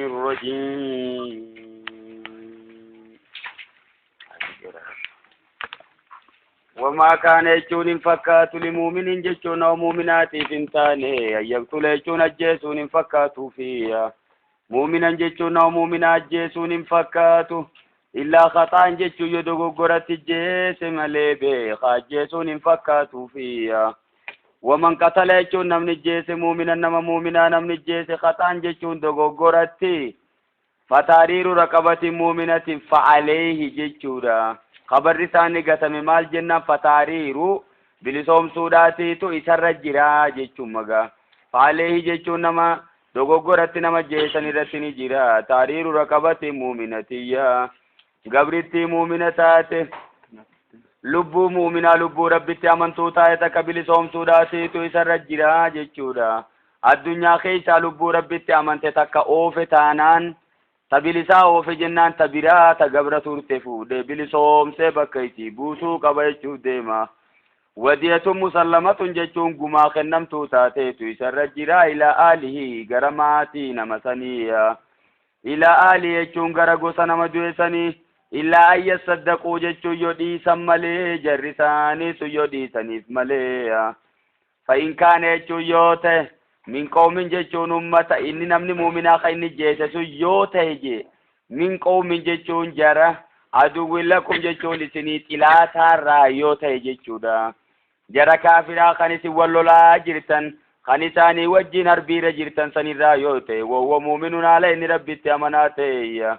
الرجيم وما كان يجون فكات لمؤمن جتون أو مؤمنات فنتاني يقتل يجون الجيسون فكاتوا فيها مؤمنا جتون أو مؤمنات جيسون فكاتوا إلا خطأ جتو يدقوا قرات الجيس مليبي خاجيسون فكاتوا فيها ومن قتل يجون نمن الجيس مؤمنا نما مؤمنا نمن الجيس خطأ جتون دقوا قراتي فتارير رقبة مؤمنة فعليه جتورا خبر ثاني قسم مال جنة فتاريرو بلسوم سوداتي تو إسر الجرا جيشو مغا فعليه جيشو نما دوغورت نما جيسن رسني جرا تارير رقبة مؤمنتية قبرتي مؤمنتات لبو مؤمنة لبو ربتي أمنتو تايتك بلسوم سوداتي تو إسر الجرا جيشو دا الدنيا خيسا لبو ربتي أمنتك أوف تانان تبلسا وفي جنان تبرا تقبر تورتفو دي بلسوم سيبكيتي بوسو قبيتشو ديما ودية مسلمة جتشون قما خنمتو تاتيتو يسر الجرا إلى آله قرماتي نمسانية إلى آله يجون قرقو سنمدويساني إلا أن يصدقوا جتشو يودي سمالي جرساني سو يودي سنيف مالي فإن كان يجو يوته من قوم جتون أمة إني نمني مؤمنا خيني جيسسو يوتهجي من قوم جتون جرى عدو لكم جتون لسنيت إلا تارا يوتهجي جودا جرى كافرا خانسي واللولا جرتن خانساني وجين هربير جرتن سنرا يوته وهو مؤمنون عليه ربي تأمناته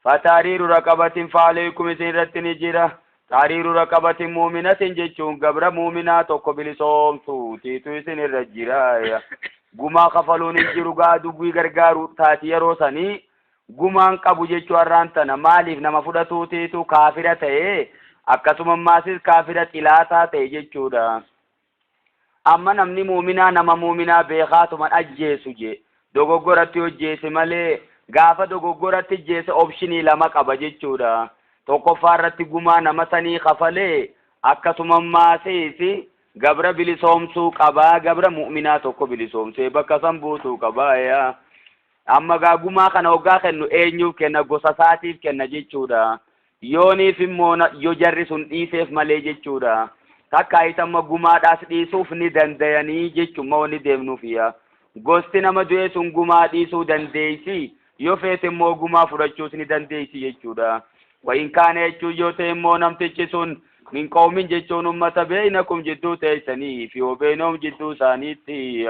فتارير رقبة فعليكم سنرتني جرى تارير رقبة مؤمنة جتون قبر مؤمنات وقبل صوم سوتي توسن الرجرايا قما خفلون الجرو قادو بيغرغارو تاتي يروساني قمان قبو جتو الرانتنا ماليف نما فدتو تيتو كافرة akkasuma maasis kaafira xilaataa ta'e jechuudha. Amma namni muuminaa nama muuminaa beekaatuman ajjeesu je dogoggoratti hojjeese malee gaafa dogoggoratti jeese optionii lama qaba jechuudha. Tokkoffaa irratti gumaa nama sanii kafalee akkasuma maasis gabra bilisoomsuu qabaa, gabra muuminaa tokko bilisoomsee bakka san buutuu qabaa. Amma gumaa kana hoggaa kennu eenyuuf kenna? Gosa isaatiif kenna jechuudha. Yooniif immoo yoo jarri sun dhiiseef malee jechuudha. Takka itamma gumaadhaas dhiisuuf ni dandayanii jechuudha wanni deemnuufiya. Gosti nama du'e sun gumaa dhiisuu dandeessi, yoo feete immoo gumaa fudhachuus ni dandeessi jechuudha. Wayin kaane jechuun yoo ta'e immoo namtichi sun min qawmin jechuun ummata beeynakum jidduu teessanii fi obeenoom jidduu isaaniitti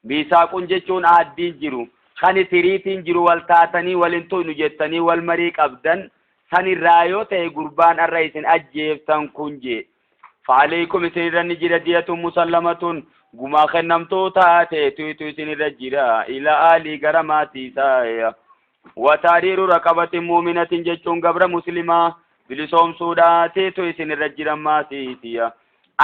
biisaaqun jechuun aaddiin jiru. Kan tiriitiin jiru wal taatanii walin tuynu jettanii wal marii qabdan sanirraa yoo ta'e gurbaan irra isin ajjeeftan kun je. فعليكم سنرن جرا دية مسلمة قما خنمتو تاتي تويتو سنر جرا إلى آلي قرماتي سايا وتارير رقبة مؤمنة جتشون قبر مسلمة بلسوم سوداتي توي سنر جرا ماتي سيا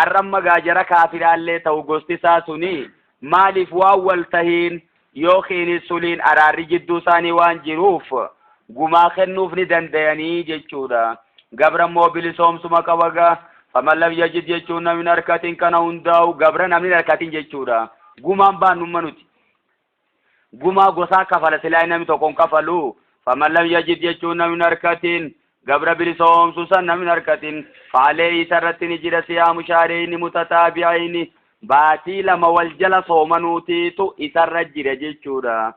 الرم قاجر كافر اللي توقستي ساسوني مالي فواول تهين يوخين السولين أراري جدو ساني وان جروف قما خنوف ندن دياني جتشودا قبر مو بلسوم سمك وقا فمن لم يجد يجون من أركاتين كان هنداو قبرنا من أركاتين جيشورا قمان بانو منوتي قما قصا كفل سلاينا متوقون كفلو فمن لم يجد يجون من أركاتين قبر بلسوم سوسن من أركاتين فعليه سرتين جرى سيام شهرين متتابعين باتي لما والجل صومنوتي تو إسر جرى جيشورا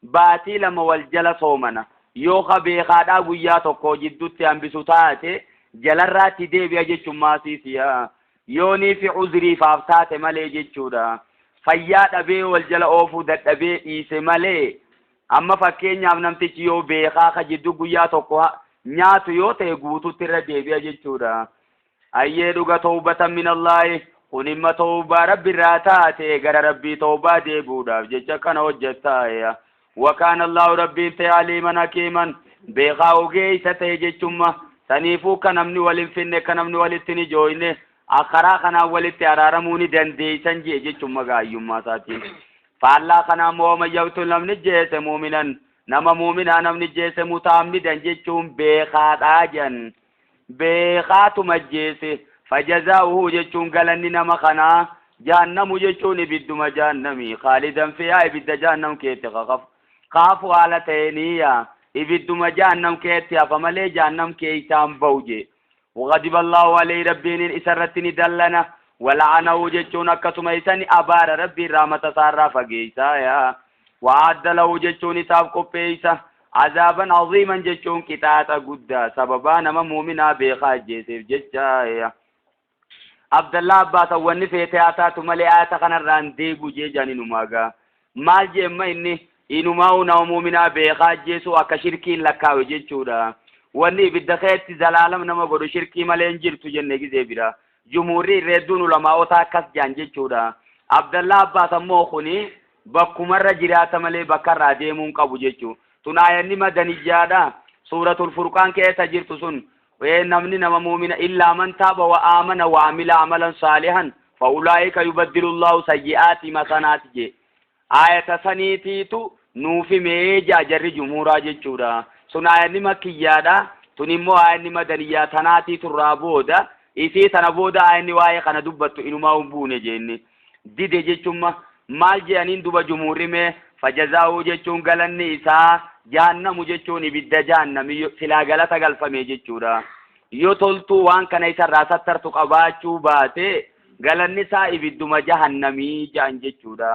باتي لما والجل صومنا يوخا بيخادا وياتو كو جدوتي أنبسو تاتي jalarraatti deebi'a jechuun maasiisiya yoonii fi uzrii faaftaate malee jechuudha. Fayyaa dhabee wal jala oofuu dadhabee dhiise malee amma fakkeenyaaf namtichi yoo beekaa ka jiddu guyyaa tokko nyaatu yoo ta'e guutuutti irra deebi'a jechuudha. Ayyee dhuga tawbatan min Allaahi kun imma tawbaa rabbi irraa taate gara rabbii tawbaa deebuudhaaf jecha kana hojjettaaya. Wakaan Allaahu rabbiin ta'e aliiman hakiiman beekaa ogeessa ta'e jechuudha. Saniifuu kan namni waliin finne kan namni walitti ni jooyne akaraa kanaan walitti araaramuu ni dandeeysan jechuun magaayyummaa isaatiin. Faallaa kanaan moo mayyawtu namni jeese muuminan nama muuminaa namni jeese mutaammidan jechuun beekaadhaa jan beekaatuma jeese fajazaa'uhu jechuun galanni nama kanaa jahannamu jechuun ibidduma jahannamii khaalidan fiihaa ibidda jahannam keetti kaafu haala ta'eeniyya ibidduma jahannam keetti hafa malee jahannam keeysaan ba'u je وغضب الله عليه ربين إسرتني دلنا ولعنه جتون أكتم إساني أبار ربي رحمة سارة فقيسا يا وعد له جتون سابقو بيسا عذابا عظيما جتون كتاتا قدا سببا نما مؤمنا بيخاج جيسيف جتشا يا عبد الله أباسا ونفي تياتاتو ملياتا خنران ديقو جيجاني نماغا مال جيما إنما مؤمنا بيخاج جيسو أكا شركين لكاو جتشودا wanni ibidda keetti zalaalam nama godhu shirkii malee hin jirtu jenne gizee bira jumhurri redduun ulamaa'otaa akkas jaan jechuudha. Abdallah Abbaas ammoo kuni bakkumarra jiraata malee bakkarraa deemuun qabu jechuu tun aayanni madaniyyaadha suuratul furqaan keessa jirtu sun namni nama muumina illaa man taaba wa aamana wa amila amalan saalihan fa ulaa'ika yubaddilullahu sayyi'aati masanaati je aayata saniitiitu nuufi meeja jarri jumhuraa jechuudha. sun aayanni makkiyyaadha tun immoo aayanni madaniyyaa tanaatii turraa booda isii tana booda aayanni waa'ee kana dubbattu inumaa hin buune jenne dide jechuun maal jedhaniin duba jumhurri mee fajazaa'uu jechuun galanni isaa jahannamu jechuun ibidda jahannami silaa galata galfame jechuudha. yoo toltuu waan kana isarraa sattartu qabaachuu baate galanni isaa ibidduma jahannamii jedhan jechuudha.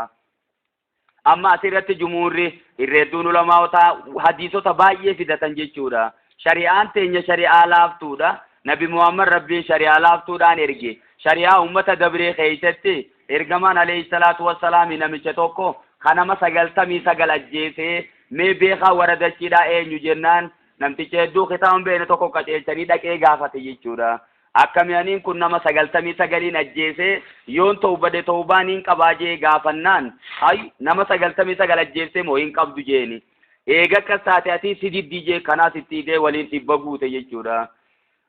amma asirratti jumhurri irreedduun ulamaa'otaa hadiisota baay'ee fidatan jechuudha. shari'aan teenya shari'aa laaftuudha. nabi muhammad rabbiin shari'aa laaftuudhaan erge shari'aa ummata dabree keessatti ergamaan alayhi salaatu wassalaam namicha tokko kanama 99 ajjeesee mee beekaa waradachiidhaa eenyu jennaan namticha hedduu kitaabaan beene tokko qaceelchanii dhaqee gaafate jechuudha. akkamianiin kun nama 99 ajjeesee yoon tawbade tawbaaniin qabaajee gaafannaan ay nama 99 ajjeesee moo hin qabdu jeeni eega akkas taate ati sididdi jee kanaa sitti idee waliin dhibba guute jechuudha.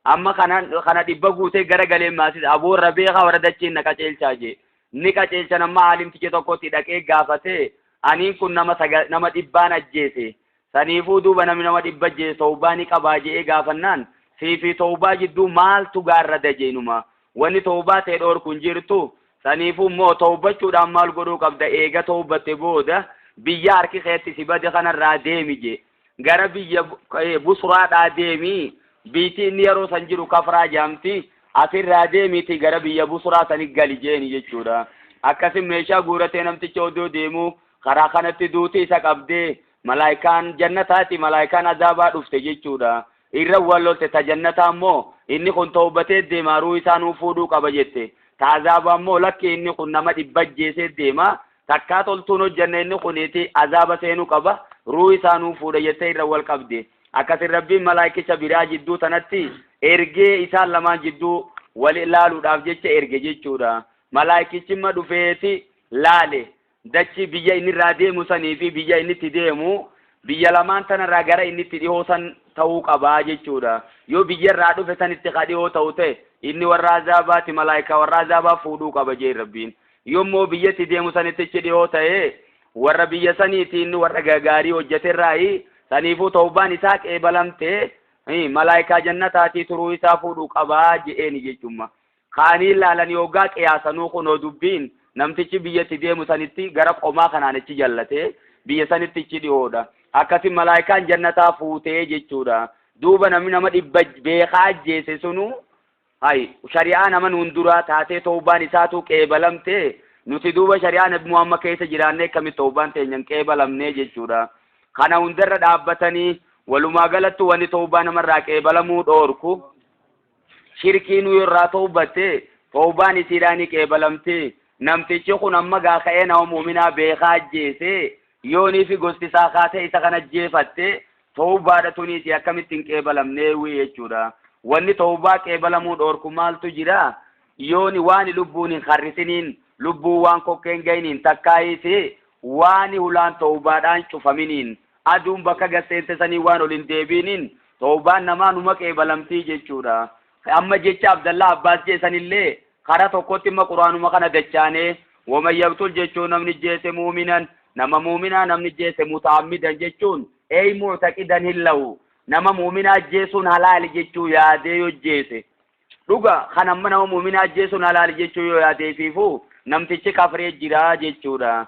amma kana dhibba guute gara galee maasis aboorra beekaa waradachiin na qaceelchaa jee ni qaceelchan amma haalimticha tokkotti dhaqee gaafate aniin kun nama dhibbaan ajjeese saniifuu duuba namni nama dhibba ajjeese tawbaanii qabaajee gaafannaan fi tawbaa jidduu maaltu gaarrada jeenuma wanni tawbaa ta'e dhorku hin jirtu saniifuu immoo tawbachuudhaan maal godhuu qabda eega tawbatte booda biyya harki keetti si bade kanarraa deemi je gara biyya busraadhaa deemi biitii inni yeroo san jiru kafraa jaamti asirraa deemiti gara biyya busraa sani gali jeeni jechuudha. akkasin meeshaa guuratee namticha odoo deemu karaa kanatti duuti isa qabdee malaayikaan jannataati malaayikaan azaabaa dhufte jechuudha. irra wallolte tajannata ammoo inni kun tawbatee deema ruu isaanuu fuudhuu qaba jette taazaaba ammoo lakki inni kun nama dhibba ajjeesee deema takkaa toltuun hojjanne inni kuniiti azaaba seenuu qaba ruu isaanuu fuudha jette irra wal qabde akkasin rabbiin malaayikicha biraa jidduu tanatti ergee isaan lamaan jidduu wal ilaaluudhaaf jecha erge jechuudha. malaayikichimma dhufeeti laale dachi biyya inni irraa deemu sanii fi biyya inni itti deemu biyya lamaan tanarraa gara inni itti dhihoo san ta'uu qabaa jechuudha. yoo biyya irraa dhufe sanitti dhihoo ta'u ta'e inni warra azaabaati malaayikaa warra azaabaa fuudhuu qaba jee rabbiin. yoommoo biyya itti deemu sanitti dhihoo ta'e warra biyya saniiti inni warra gaarii hojjeterraayi saniifuu tawbaan isaa qeebalamte malaayikaa jannataatii turuu isaa fuudhuu qabaa je'eeni jechuudha. kaanii laalan yoogaa qiyaasanuu kunoo dubbiin namtichi biyya itti deemu sanitti gara qomaa kanaan ichi jallate biyya sanitti ichi dhihoodha. akkasin malaayikaan jannataa fuutee jechuudha. duuba namni nama dhibba beekaa ajjeese sunu shari'aa nama nuun duraa taatee tawbaan isaatu qeebalamte nuti duuba shari'aa nabi muhammad keessa jiraannee akkamitti tawbaan teenyan qeebalamnee jechuudha. kana hundarra dhaabbatanii walumaa galatti wanni tawbaa namarraa qeebalamuu dhoorku shirkiin irraa tawbatte tawbaan isiidhaanii qeebalamte namtichi kun amma gaaka'ee nama muuminaa beekaa ajjeese yoonii fi gosti isaa kaatee isa kana ajjeefatte tawbaadha tuniiti akkamittiin qeebalamnee jechuudha. wanni tawbaa qeebalamuu dhoorku maaltu jira yooni waan lubbuun hin harrisiniin lubbuun waan kokkeen gayniin takkaayite waan hulaan tawbaadhaan cufaminiin aduun bakka gaseente sanii waan ol hin deebiiniin tawbaan namaa numa qeebalamtii jechuudha. amma jecha Abdallah Abbaas jeesanillee خرا توكوت ما قرآن ما كان دجانه ومن يقتل جيشون نمن جيس مؤمنا نما مؤمنا نمن جيس متعمدا جيشون أي معتقدا هلو نما مؤمنا جيسون حلال جيشو يا ديو جيسه dhuga kanamma nama mu'mina jeesun halal jechuu yoo yaadeefiifu namtichi kafree jira jechuudha.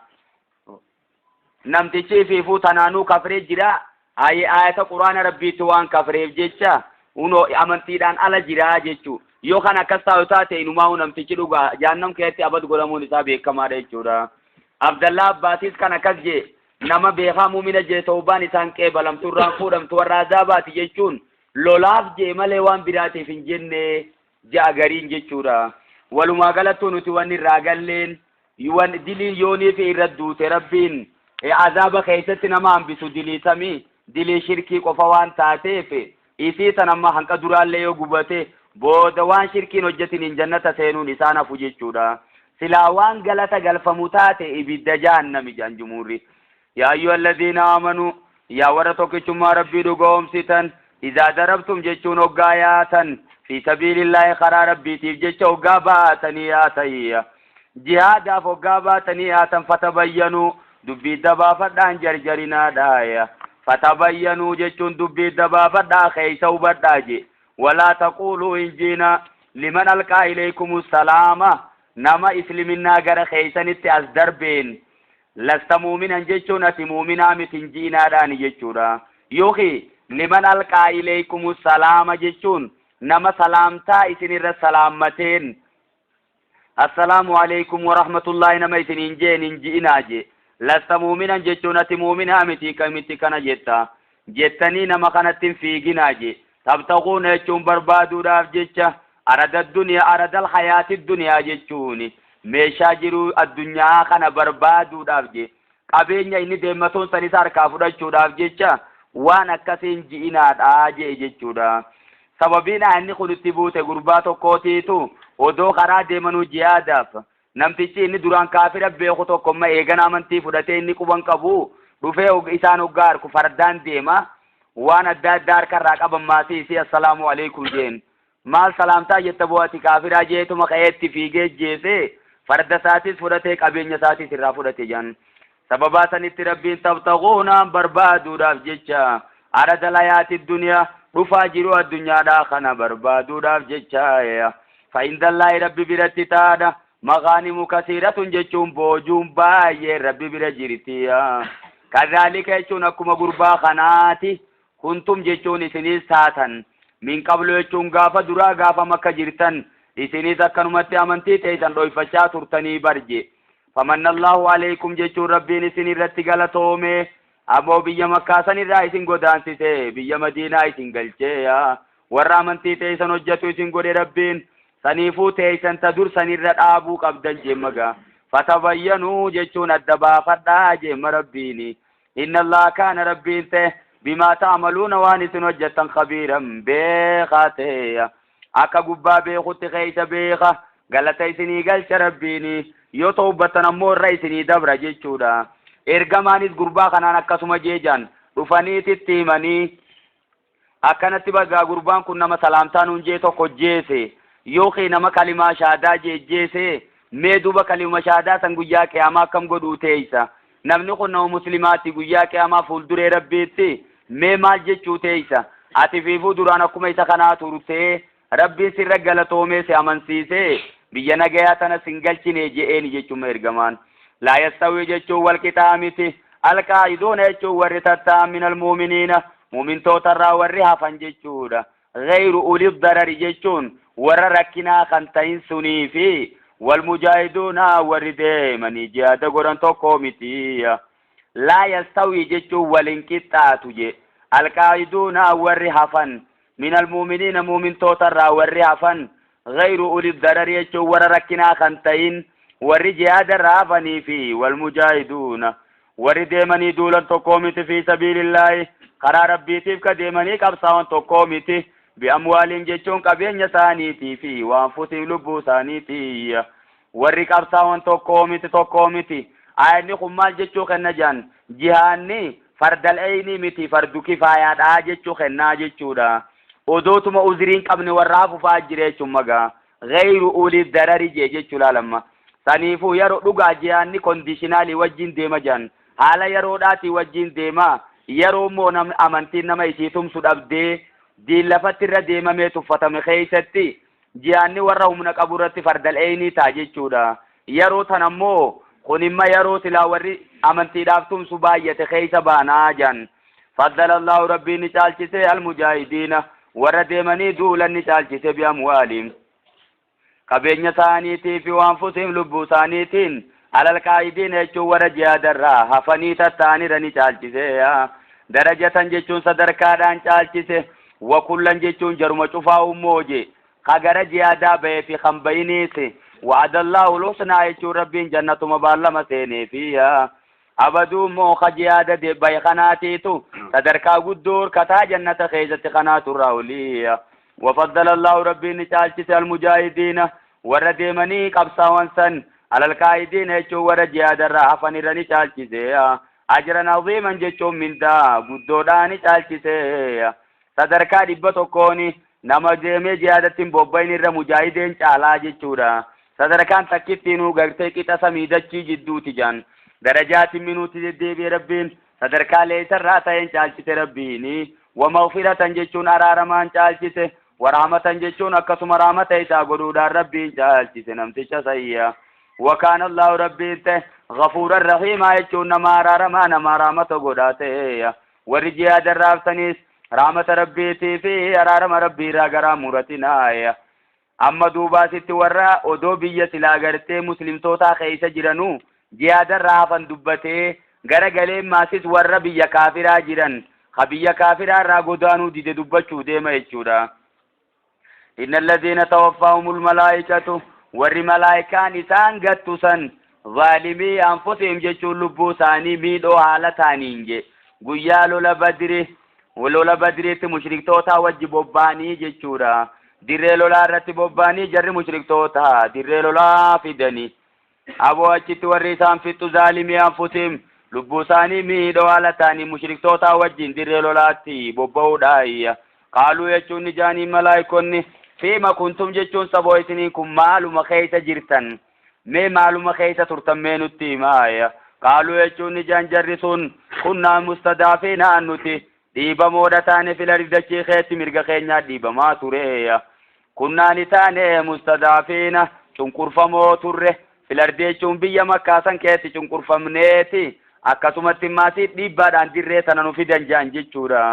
Namtichi fiifu tanaanuu kafree jira ayata quraana rabbiitti waan kafreef jecha uno amantiidhaan ala jira jechuu yoo kan akkas taa'u taate inumaa namtichi dhuga jahannam keessatti abad godhamuun isaa beekamaadha jechuudha. Abdallah Abbaasis kan akkas jee nama beekaa mu'mina jee tawbaan isaan qeebalamtu irraan fuudhamtu warra azaabaati jechuun lolaaf jee malee waan biraatiif hin jenne ja'a gariin jechuudha. Walumaa galattuu nuti wanni irraa galleen wan dilii yoonii fi irra duute rabbiin azaaba keessatti nama hambisu diliitamii dilii shirkii qofa waan taateef isii tanamma hanqa duraallee yoo gubate booda waan shirkiin hojjetiniin jannata seenuun isaan hafu jechuudha. silaa waan galata galfamu taate ibidda jahannami jedhan jumhurri. yaa ayyuhalladhiina aamanuu yaa warra tokkichummaa rabbii dhugoomsitan idaa darabtum jechuun hoggaa yaatan في سبيل الله خرا ربي تيف جيتشا وقاباتني ياتيا جهادا فقاباتني ياتا فتبينوا دبي دبا فدان جرجرنا دايا فتبينوا جيتشون دبي دبا فدا خيسا وبداجي ولا تقولوا إنجينا لمن ألقى إليكم السلام نما إسلمنا غير خيسا نتي أصدربين لست مؤمنا جيتشون أتي مؤمنا متنجينا داني جيتشورا يوخي لمن ألقى إليكم السلام جيتشون نما سلامتا إسنير سلامتين السلام عليكم ورحمة الله نما إسنين جين إنجينا جي لست مؤمنا جيتشونة مؤمنا متي كمتي كان جيتا جيتني نما كانت في جناجي تبتغون يجون بربادو داف جيتشا أرد الدنيا أرد الحياة الدنيا جيتشوني ميشا جرو الدنيا كان بربادو داف جي قبين إني ديمتون سنسار كافر جيتشو داف جيتشا وانا كسين جينا آجي جيتشو سببين أني خلت بوت غرباتو كوتيتو ودو خرا ديمنو جياداف نمتيشي إني دوران كافر بيخوتو كما إيغانا منتي فدتي إني كوبان كبو رفيو إسانو غار كفردان ديما وانا دار كراك أبا ماسيسي السلام عليكم جين مال سلامتا يتبواتي كافر جيتو مخيتي في جيت جيسي فرد ساتيس فدتي قبين ساتيس را فدتي جان سببا سنتي ربين تبتغونا بربادو راف جيتشا عرض الحياة الدنيا رفا جرو الدنيا داخنا بربادو داف جيتشايا فإن الله ربي برتتادا مغانم كثيرة جيتشون بوجون باي ربي برجرتيا كذلك يجون أكما قربا خناتي كنتم جيتشون إسنيس ساتن من قبل يجون غافا درا غافا مكا جرتن إسنيس أكنمت أمنتي تيسن رويفشا ترتني برجي فمن الله عليكم جيتشون ربي نسني رتقالتومي أبو بيا مكاسن الرئيسين قدان سيسي بيا مدينة إسين قلچيا ورامنتي تيسن وجتو إسين قد ربين سنيفو تيسن تدور سنيرت آبو قبدن جمغا فتبينوا جيشون الدبا فدا جم ربيني إن الله كان ربين ته بما تعملون وانسن وجتن خبيرا بيخاتيا أكا قبا بيخوت خيس بيخا قلتي سني قلش ربيني يوتوبتن أمور رئيسني دبر جيشودا ergamaanis gurbaa kanaan akkasuma jeejan dhufaniititti himanii akkanatti bagaa gurbaan kun nama salaamtaa nuun jee tokko jeese yookiin nama kalimaa shaadaa jeese mee duba kalima shaadaa san guyyaa qiyaamaa akkam godhuu teeysa namni kun nama muslimaati guyyaa qiyaamaa fuulduree rabbiitti mee maal jechuu teeysa ati fiifuu duraan akkuma isa kanaa turtee rabbiin sirra galatoomee si amansiisee biyya nagayaa tana sin galchine je'een jechuun ergamaan لا يستوي جيشو والكتامتي القائدون جيشو ورثتا من المؤمنين مؤمن توترا ورها فنجيشودا غير أولي الضرر جيشون ورركنا خنتين سنيفي والمجاهدون وردي من جهاد قرن توكومتي لا يستوي جيشو والانكتات جي القائدون ورها فن من المؤمنين مؤمن توترا ورها فن غير أولي الضرر جيشو ورركنا خنتين ورجاد الرافني في والمجاهدون ورديمني دولا تقومت في سبيل الله قرار ربي تفك ديمني قبصان تقومت بأموال جيشون قبين ثانيتي في وانفسهم لبو ثانيتي ورق قبصان تقومت آيني خمال جيشو خنجان جهاني فرد العيني متي فرد كفايات جيشو خنا جيشو دا ودوتما أزرين قبن والرافو فاجريشو مغا غير أولي الضرر جيجي لما سنيفو يرو دغا جياني كونديشنالي وجين ديما جان حالا يرو داتي وجين ديما يرو مو نم امانتي نما يسيتم سدبدي دي لفتر ديما ميتو فتم خيستي جياني ورهم من قبرتي فردل ايني تاجيچودا يرو تنمو خنما يرو تلاوري امانتي دافتم سبايت خيس بانا جان فضل الله ربي نچالچته المجاهدين وردمني دولا نچالچته باموالهم قبينة ثانيتي في وانفسهم لبو ثانيتين على القائدين يجو ورجياد الرا هفني تتاني رني چالچسه درجة جيچون صدركادان چالچسه وكلن جيچون جرم چفاو موجي خگر جيادا بي في خمبينيسه وعد الله الحسنى يجو ربين جنة مبالما سيني فيها أبدو مو خجيادة دي بي خناتيتو صدركا قدور كتا جنة خيزة خنات الراولية وفضل الله ربي نچالچسه المجاهدين وردمني قبصا وانسن على القائدين يجو ورجياد الرا هفني رني چالچسه أجرا عظيما جيچو من دا قدوداني چالچسه صدركا دبتو كوني نما جيمي جيادتين بوبين الرا مجاهدين چالا جيچورا صدركان تكتينو غرتي كتا سميدچي جدو تجان درجات منو تجدي بي ربين صدركا ليس الراتين چالچسه ربيني ومغفرة جيچون أرارمان چالچسه ورحمة جيچون أكسم رحمة إيسا قدودا ربي چالچسه نمتش سيئا وكان الله ربي غفور الرحيم جيچون نما أرارمان نما رحمة قداته ورجياد الرافتنيس رحمة ربي في أرارم ربي راقرا مرتنا أما دوبا ست ورا ودو بيا سلاغرته مسلم توتا خيسا جرانو جياد الرافن دبته غرغلي ماسس ورا بيا كافرا جران خبيا كافرا راغودانو دي دبچو ديما يچودا إن الذين توفاهم الملائكة ور ملائكان إسان غتسن ظالمي أنفسهم جيچو لبو ثاني ميدو حالتانينجي غيالو لبدري ولولا بدريت مشرك توتا وجبوباني جيچورا ديرلو لا رتبوباني جر مشرك توتا ديرلو لا فيدني أبو أجت وريسان فيتو ظالمي أنفسهم لبو ثاني ميدو حالتاني مشرك توتا وجين ديرلو لاتي بوبو دايا قالوا يچون جاني ملائكوني فيما كنتم جيچون سبويتنيكم معلومة خيطة جرتن مي معلومة خيطة ترتمينو التيمايا قالوا يچون جان جرسون كنا مستضعفين أنوتي ديبا مودتاني في الأرض دچي خيتي مرغا خينيا ديبا ما توريا كنا نتاني مستضعفين چنقرفا موتره في الأرض چون بيا مكاسن كيتي چنقرفا منيتي akkasumatti maati dhibbaadhaan dirree sana nu fidan jaan jechuudha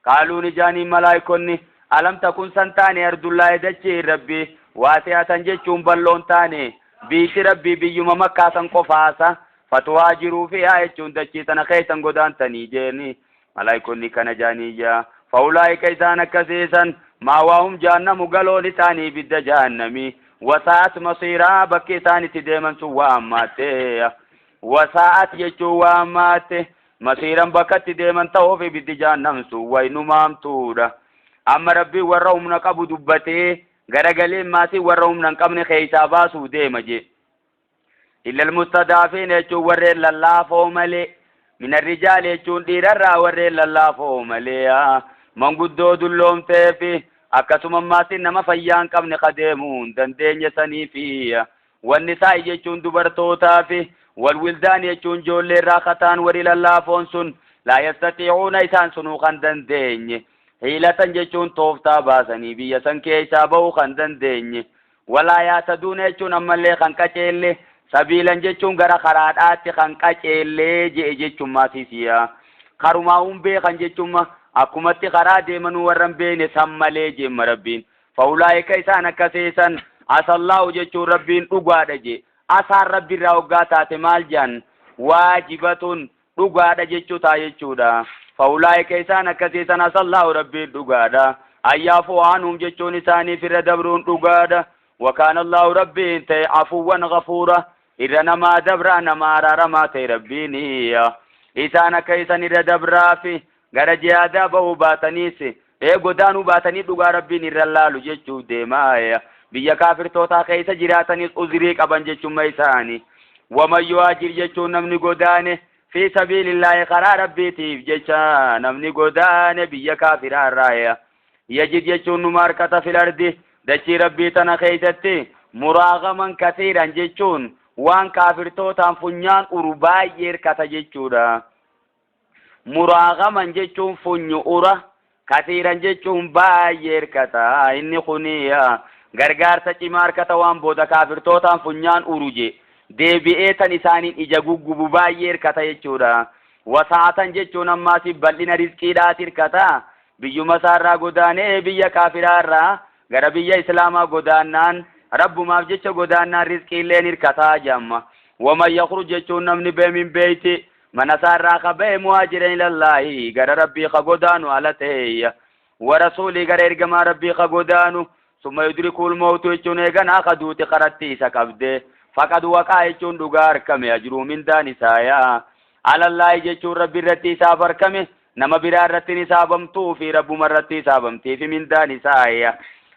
qaaluu ni jaanii malaayikonni alam takun san taane ardullaahi dachee rabbi waasi'atan jechuun balloon taane biiti rabbi biyyuma makkaasan qofaasa fatuwaajiruu fiihaa jechuun dachii sana keessan godaantanii jeeni malaayikonni kana jaaniyya faulaa'ika isaan akkasiisan maawaahum jaannamu galoon isaanii bidda jaannami wasaa'at masiiraa bakki isaan itti deeman sun waa ammaattee وساعات يجوا مات مسيرا بكت ديمن تو في بدي جهنم سو وينو مامتودا اما ربي وروم نقبو دبته غرغلي ماسي وروم نقمن خيسابا سو ديمجي الا المستضعفين يجوا ور الله فوملي من الرجال يجون ديررا ور الله فوملي من غدو دلوم تفي اكسم ماسي نما فيان قمن قديمون دندين سني في والنساء يجون دبرتوتا في والولدان يجون جول راختان وريل الله فونسون لا يستطيعون إسان سنوخا دندين هيلة يجون توفتا باسني بيا سنكي سابو خندن دين ولا يعتدون يجون أما اللي خنكتل سبيلا يجون غرا خرادات خنكتل يجون ما سيسيا خرماهم بي خنجون أكمت خراد من ورم بين سمالي جيم ربين فأولئك إسان كسيسا عسى الله يجون ربين أقواد asar rabbi raawgaataate maal jaan waajibatun dhugaadha jechuutaa jechuudha faulaa'ika isaan akkasiisan asallahu rabbiin dhugaadha ayyaafu aanum jechuun isaaniif irra dabruun dhugaadha wakaana allahu rabbiin ta'e afuwwan gafuura irra namaa dabraa namaa araaramaa ta'e rabbiiniyya isaan akka isan irra dabraafi gara jihaadaa ba'uu baataniis godaanuu baatanii dhugaa rabbiin irra laalu jechuu deemaaya biyya kaafirtootaa keessa jiraatanis uzrii qaban jechuun isaanii waman yuhaajir jechuun namni godaane fi sabiilillaahi karaa rabbiitiif jecha namni godaane biyya kaafiraarraaya yajid jechuun numa harkata fil ardi dachii rabbii tana keessatti muraagaman kasiiran jechuun waan kaafirtootaan funyaan uru baay'ee hirkata jechuudha. muraagaman jechuun funyu ura kasiiran jechuun baay'ee hirkata. inni kuniya gargaarsa cimaa harkata waan booda kaafirtootaan funyaan uruje deebi'ee tan isaaniin ija guggubu baay'ee hirkata jechuudha. wasaatan jechuun ammaasiif bal'ina rizqiidhaati hirkata. biyyuma isaarraa godaanee biyya kaafiraarraa gara biyya islaamaa godaannaan rabbumaaf jecha godaannaan rizqiilleen hirkataa jamma. waman yakhruj jechuun namni bee min beeyti mana isaarraa ka bee muhaajiran ilallaahi gara rabbii ka godaanu ala ta'eeyya warasuulii gara ergamaa rabbii ka godaanu summa yudrikul mawtu jechuun eeganaa ka duuti qaratti isa qabde faqad waqaa jechuun dhugaa harkame ajruu mindaan isaayaa alallaahi jechuun rabbi irratti isaaf harkame nama biraa irratti isaabamtuu fi rabbuma irratti isaabamtii fi mindaan isaayaa.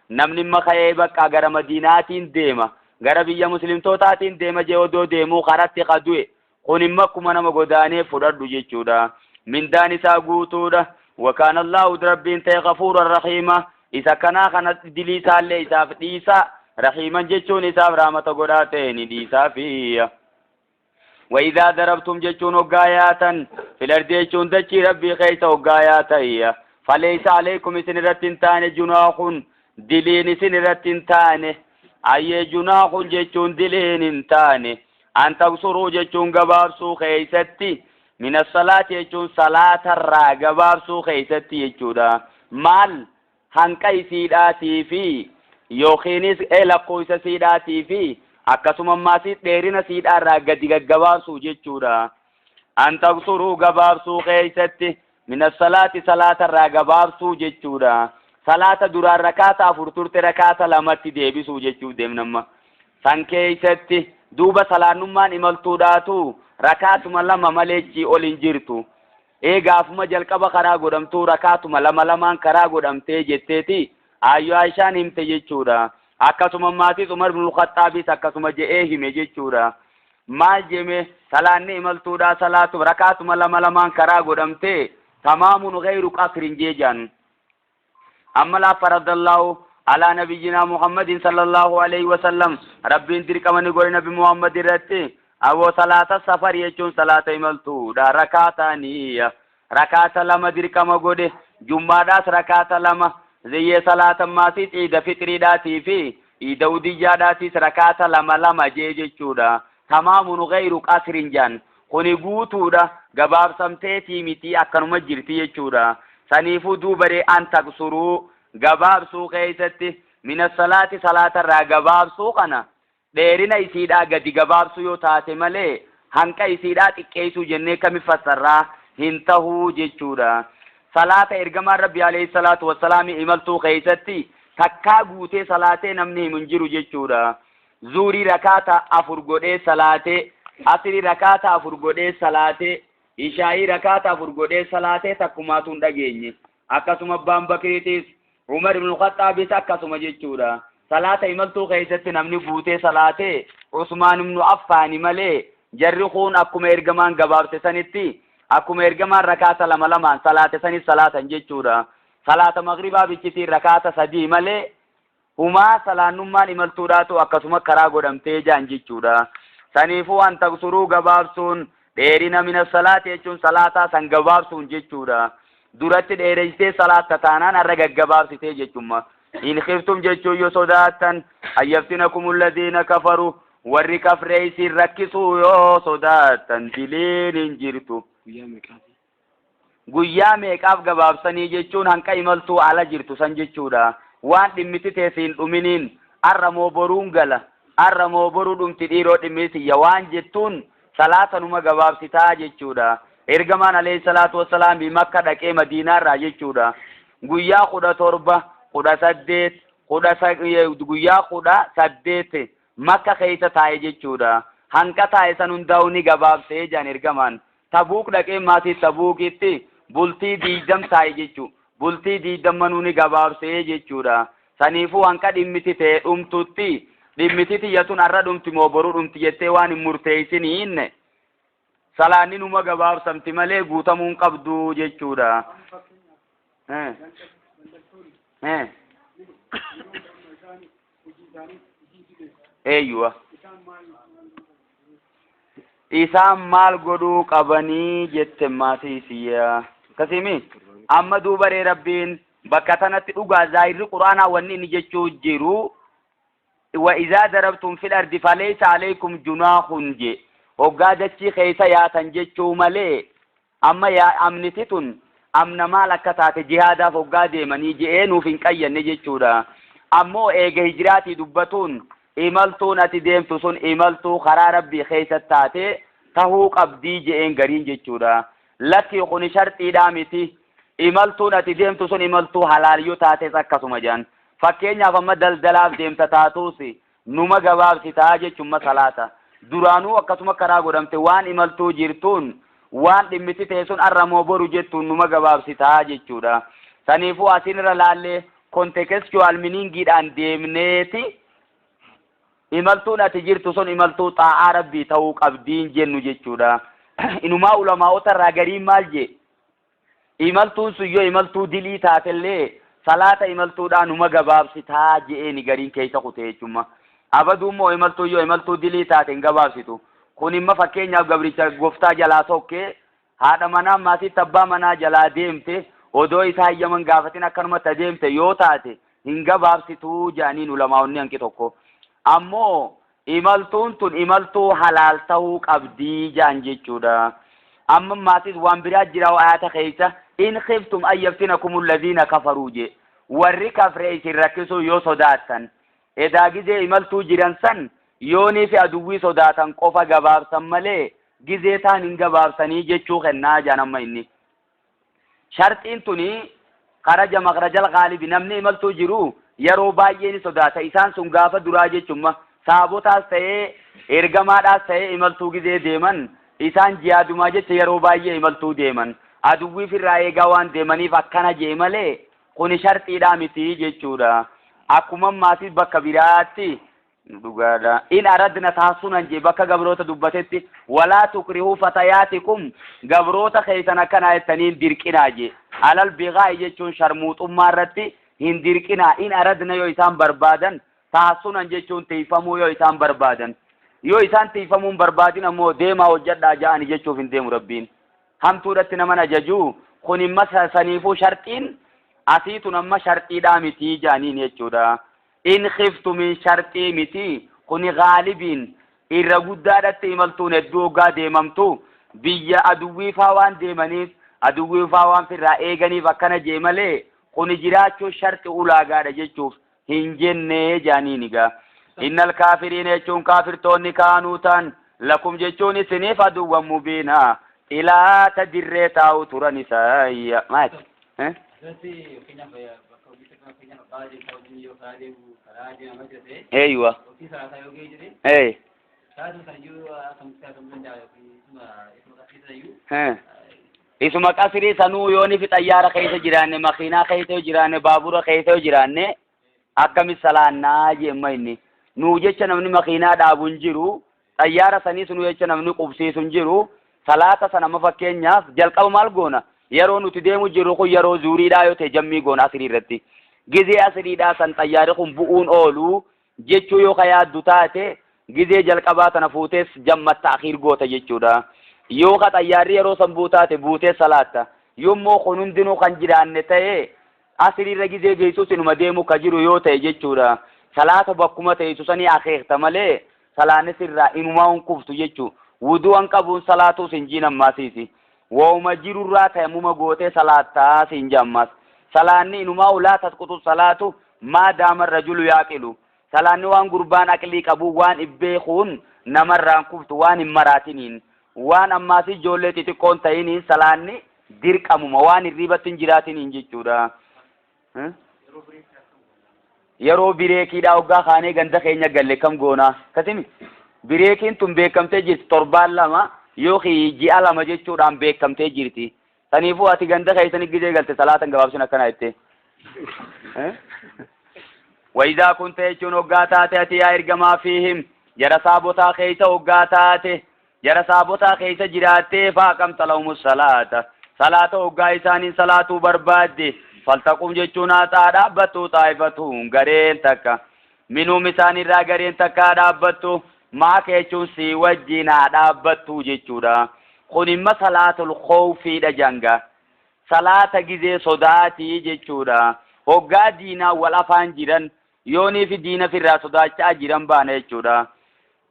namni maka'ee bakka gara madiinaatiin deema gara biyya muslimtootaatiin deema jee odoo deemuu karatti qadu'e kun imma akkuma nama godaanee fudhadhu jechuudha. mindaan isaa guutuudha. وكان الله ربين تي غفورا رحيما إذا كان خنت دلي سالي إساف ديسا رحيما جتشون إساف رحمة قراتين ديسا فيه. وإذا ضربتم جتشون وقاياتا في الأرض جتشون دجي ربي خيس وقاياتا فليس عليكم سنرة تاني جناح دلين سنرة تاني أي جناح جتشون دلين تاني أن تقصروا جتشون قبابسو خيستي من الصلاة يجون صلاة الرقباب سو خيستي يجودا مال هنكي سيداتي في يوخينيس إلقويس سيداتي في أكسوم ماسي تيرين سيد الرقباب سو جتشودا أن تقصروا قباب سو خيستي من الصلاة صلاة الرقباب سو جتشودا صلاة درار ركاتا فرطورت ركاتا لمت ديبي سو جتشو ديمنما سنكيستي دوبا صلاة نمان إمالتوداتو rakaatuma lama maleechi ol hin jirtu. Gaafuma jalqaba karaa godhamtu rakaatuma lama lamaan karaa godhamtee jetteeti ayyo Aishaan himte jechuudha. Akkasuma maatis Umar ibn Khattaabis akkasuma je'ee hime jechuudha. maal jeme salaanni imaltuudha salaatu rakaatuma lama lamaan karaa godhamtee tamaamun ghayru qasrin jeejan. amma la faradallahu ala nabiyyina Muhammadin sallallahu alayhi wa sallam rabbiin dirqamani godhe nabi Muhammad irratti أو صلاة السفر يجون صلاة إملتو دا ركعتانية ركعة لما دركما قده جمعة ركعة لما زي صلاة ماسيت إيدا فطري داتي في إيدا وديجا داتي ركعة لما جيجي چودا تمام غير قصر جان خوني قوتو دا قباب سمتيتي متي أكنو مجرتي يجودا سنيفو دوبري أن تقصرو قباب سوقيتي من الصلاة صلاة را قباب سوقنا dheerina isiidhaa gadi gabaabsu yoo taate malee hanqa isiidhaa xiqqeessuu jennee kami fassarraa hin tahuu jechuudha. salaata ergamaan rabbi alayhi salaatu wassalaam imaltuu keessatti takkaa guutee salaatee namni hin jiru jechuudha. zuurii rakaata 4 godhee salaatee asrii rakaata 4 godhee salaatee ishaa'ii rakaata 4 godhee salaatee takkumaatu hin dhageenye. akkasuma abbaan bakriitis Umar ibn Khattaabis akkasuma jechuudha. صلاة إملتو خيستي نمني بوتي صلاة عثمان بن عفان ملي جرخون أكو إرجمان قبابت سنتي أكو إرجمان ركعة لما صلاة سني صلاة جيتشورا صلاة مغربا بيتشتي ركعة سدي ملي هما صلاة نمان إملتو راتو أكسوما كراغو دمتي جان جيتشورا سنيفو أن تقصروا قبابسون ديرنا من الصلاة يجون صلاة سن قبابسون جيتشورا دورت ديرجتي صلاة تتانان الرقا قبابسي جيتشوما إن خفتم جتشو يصداتا أن يفتنكم الذين كفروا warri kafreeysi rakkisuu yoo sodaatan dileen hin jirtu. Guyyaa meeqaaf gabaabsanii jechuun hanqa imaltuu ala jirtu san jechuudha. Waan dhimmiti teessiin dhuminiin arra moo boruun gala arra moo boruu dhumti dhiiroo dhimmisiyya waan jettuun salaatanuma gabaabsitaa jechuudha. Ergamaan alayhi salaatu wassalaam Makka dhaqee Madiinaarraa jechuudha. Guyyaa 17 guyyaa 18 Makka keessa taa'e jechuudha. Hanqa taa'e san hundaa'u ni gabaabsee jaan ergamaan. Tabuuk dhaqee maatii Tabuukitti bultii 20 taa'e jechuudha. Bultii 20 manuu ni gabaabsee jechuudha. Saniifuu hanqa dhimmiti ta'e dhumtutti dhimmiti tiyyatun arra dhumti moo boruu dhumti jettee waan hin murteessiniin salaanni numa gabaabsamti malee guutamuu hin qabdu jechuudha. eeyyuwa isaan maal godhuu qabanii jette maasiisiya kasimi amma duubaree rabbiin bakka tanatti dhugaa zaahirri quraanaa wanni inni jechuu jiru wa idhaa darabtum fil ardi falaysa alaykum junaahun je hoggaa dachii keessa yaatan jechuu malee amma yaa amnititun amna maal akka taate jihaadaaf hoggaa deemanii je'ee nuuf hin qayyanne jechuudha ammoo eega hijiraatii dubbatuun imaltuun ati deemtu sun imaltuu karaa rabbii keessa taate tahuu qabdii je'een gariin jechuudha lakki kun sharxiidhaa miti imaltuun ati deemtu sun imaltuu halaaliyyoo taates akkasuma jedhan fakkeenyaaf amma daldalaaf deemta taatuus numa gabaabsitaa jechuun salaata duraanuu akkasuma karaa godhamte waan imaltuu jirtuun waan dhimmiti ta'e sun arramoo boru jettuun numa gabaabsitaa jechuudha saniifuu asinirra laallee kontekstual miningiidhaan deemneeti imaltuun ati jirtu sun imaltuu xaa'aa rabbii ta'uu qabdiin jennu jechuudha inumaa ulamaa'ota irraa gariin maal je imaltuun sun yoo imaltuu dilii taatellee salaata imaltuudhaan numa gabaabsitaa je'eeni gariin keessa kute jechuudha abaduummoo imaltuu yoo imaltuu dilii taate hin gabaabsitu kun imma fakkeenyaaf gabricha goftaa jalaa sokkee haadha manaa maatiitti abbaa manaa jalaa deemte odoo isaa hayyaman gaafatin akkanumatti adeemte yoo taate hin gabaabsituu jedhaniin ulamaa'onni hanqi tokko ammoo imaltuun tun imaltuu halaal ta'uu qabdii jedhan jechuudha amma maatis waan biraa jira ayata keessa in khiftum an yaftinakum alladhina kafaruu je warri kafre isin rakkisuu yoo sodaatan edaa gizee imaltuu jiran san yoonii fi aduwwii sodaatan qofa gabaabsan malee gizee taan hin gabaabsanii jechuu kennaa jedhan amma inni sharxiin tuni kharaja makhrajal ghaalibi namni imaltuu jiru yeroo baay'ee ni sodaata isaan sun gaafa duraa jechuudha saabotaas ta'ee ergamaadhaas ta'ee imaltuu gizee deeman isaan jihaadumaa jecha yeroo baay'ee imaltuu deeman aduwwiif irraa eegaa waan deemaniif akkana jee malee kuni sharxiidhaa miti jechuudha akkuma maatis bakka biraatti dhugaadha in aradna taasunan je bakka gabroota dubbatetti walaa tukrihu fatayaatikum gabroota keessan akkana jettaniin dirqinaa je alal bigaa jechuun sharmuuxummaa irratti hin dirqinaa in aradna yoo isaan barbaadan taasunan jechuun tiifamuu yoo isaan barbaadan yoo isaan tiifamuun barbaadin ammoo deemaa hojjedhaa ja'ani jechuuf hin deemu rabbiin hamtuudhatti naman ajaju kun imma saniifuu sharxiin asiitun amma sharxiidhaa miti ja'aniin jechuudha in khiftu min sharxii miti kuni gaalibiin irra guddaadhatti imaltuun hedduu hoggaa deemamtu biyya aduwwiifaa waan deemaniif aduwwiifaa waan firraa eeganiif akkana jee malee kuni jiraachuu sharxi ulaagaadha jechuuf hin jennee ja'aniin egaa innal kaafiriina jechuun kaafirtoonni kaanuutan lakum jechuun isiniif aduwwan mubiinaa ilaata dirree taa'u turan isaayya maati eeywa isuma qasirii sanuu yooni fi xayyaara keessa jiraanne makiinaa keessa yoo jiraanne baabura keessa yoo jiraanne akkamis salaannaa jemma inni nuu jecha namni makiinaa dhaabuun jiru xayyaara sanii sunu jecha namni qubsiisuun jiru salaata sana amma fakkeenyaaf jalqaba maal goona yeroo nuti deemu jiru kun yeroo zuuriidhaa yoo ta'e jammii goona asirii irratti gizee asiriidhaa san xayyaari kun bu'uun oolu jechuu yoo ka yaaddu taate gizee jalqabaa sana fuutees jammatta akhiir goota jechuudha yoo ka xayyaarri yeroo san buu taate buutee salaatta yoommoo kun hundinuu kan jiraanne ta'e asiriirra gizee geessuus inuma deemu ka jiru yoo ta'e jechuudha salaata bakkuma ta'etu sanii akeekta malee salaanis irraa inumaa hun kuftu jechuu wudu'an qabuun salaatus hin jiin ammaasiisi wauma jirurraa tayammuma gootee salaattaa siin jammas salaanni inumaa ulaa tasqutu salaatu maa daama rajulu yaaqilu salaanni waan gurbaan aqlii qabu waan ibbeekuun namarraan kuftu waan hin maraatiniin waan ammaasi ijoollee xixiqqoon ta'iniin salaanni dirqamuma waan hirribatti hin jiraatiniin jechuudha yeroo bireekiidhaa hoggaa kaanee ganda keenya galle kam goonaa kasimi bireekiin tun beekamtee jirti torbaan lama yookiin ji'a lama jechuudhaan beekamtee jirti saniifuu ati ganda keessanii gizee galte salaatan gabaabsin akkana jette waydaa kun ta'e jechuun hoggaa taate ati yaa ergamaa fiihim jara saabotaa keessa hoggaa taate jara saabotaa keessa jiraattee faaqamta lahumus salaata hoggaa isaaniin salaatuu barbaadde faltaqum jechuun haa dhaabbattu xaa'ifatuun gareen takka minuu misaanii irraa gareen takkaa dhaabbattu maaka jechuun si wajjin haa dhaabbattu jechuudha. kun imma salaatul khawfiidha janga salaata gizee sodaatii jechuudha. hoggaa diinaa wal afaan jiran yoonii fi diina firraa sodaachaa jiran baana jechuudha.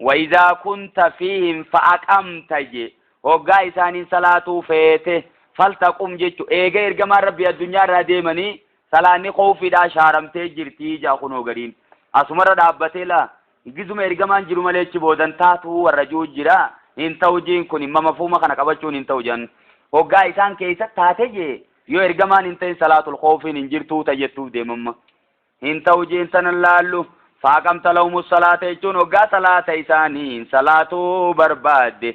وإذا كنت فيهم فأقمت جي hoggaa isaaniin salaatuu feete faltaqum jechu eega ergamaan rabbi addunyaa irraa deemanii salaanni khawfiidhaa shaaramtee jirtii jaa kunoo gadiin asumarra dhaabbatee la gizuma ergamaan jiru malee achi boodan taatu warra juu jira hin ta'u jiin kun imma mafhuma kana qabachuun hin ta'u jan hoggaa isaan keessa taate je yoo ergamaan hin ta'in salaatul khawfiin hin jirtuu tajjettuuf deemamma hin ta'u jiin sanan laallu faaqamta lahumus salaata jechuun hoggaa salaata isaanii salaatuu barbaadde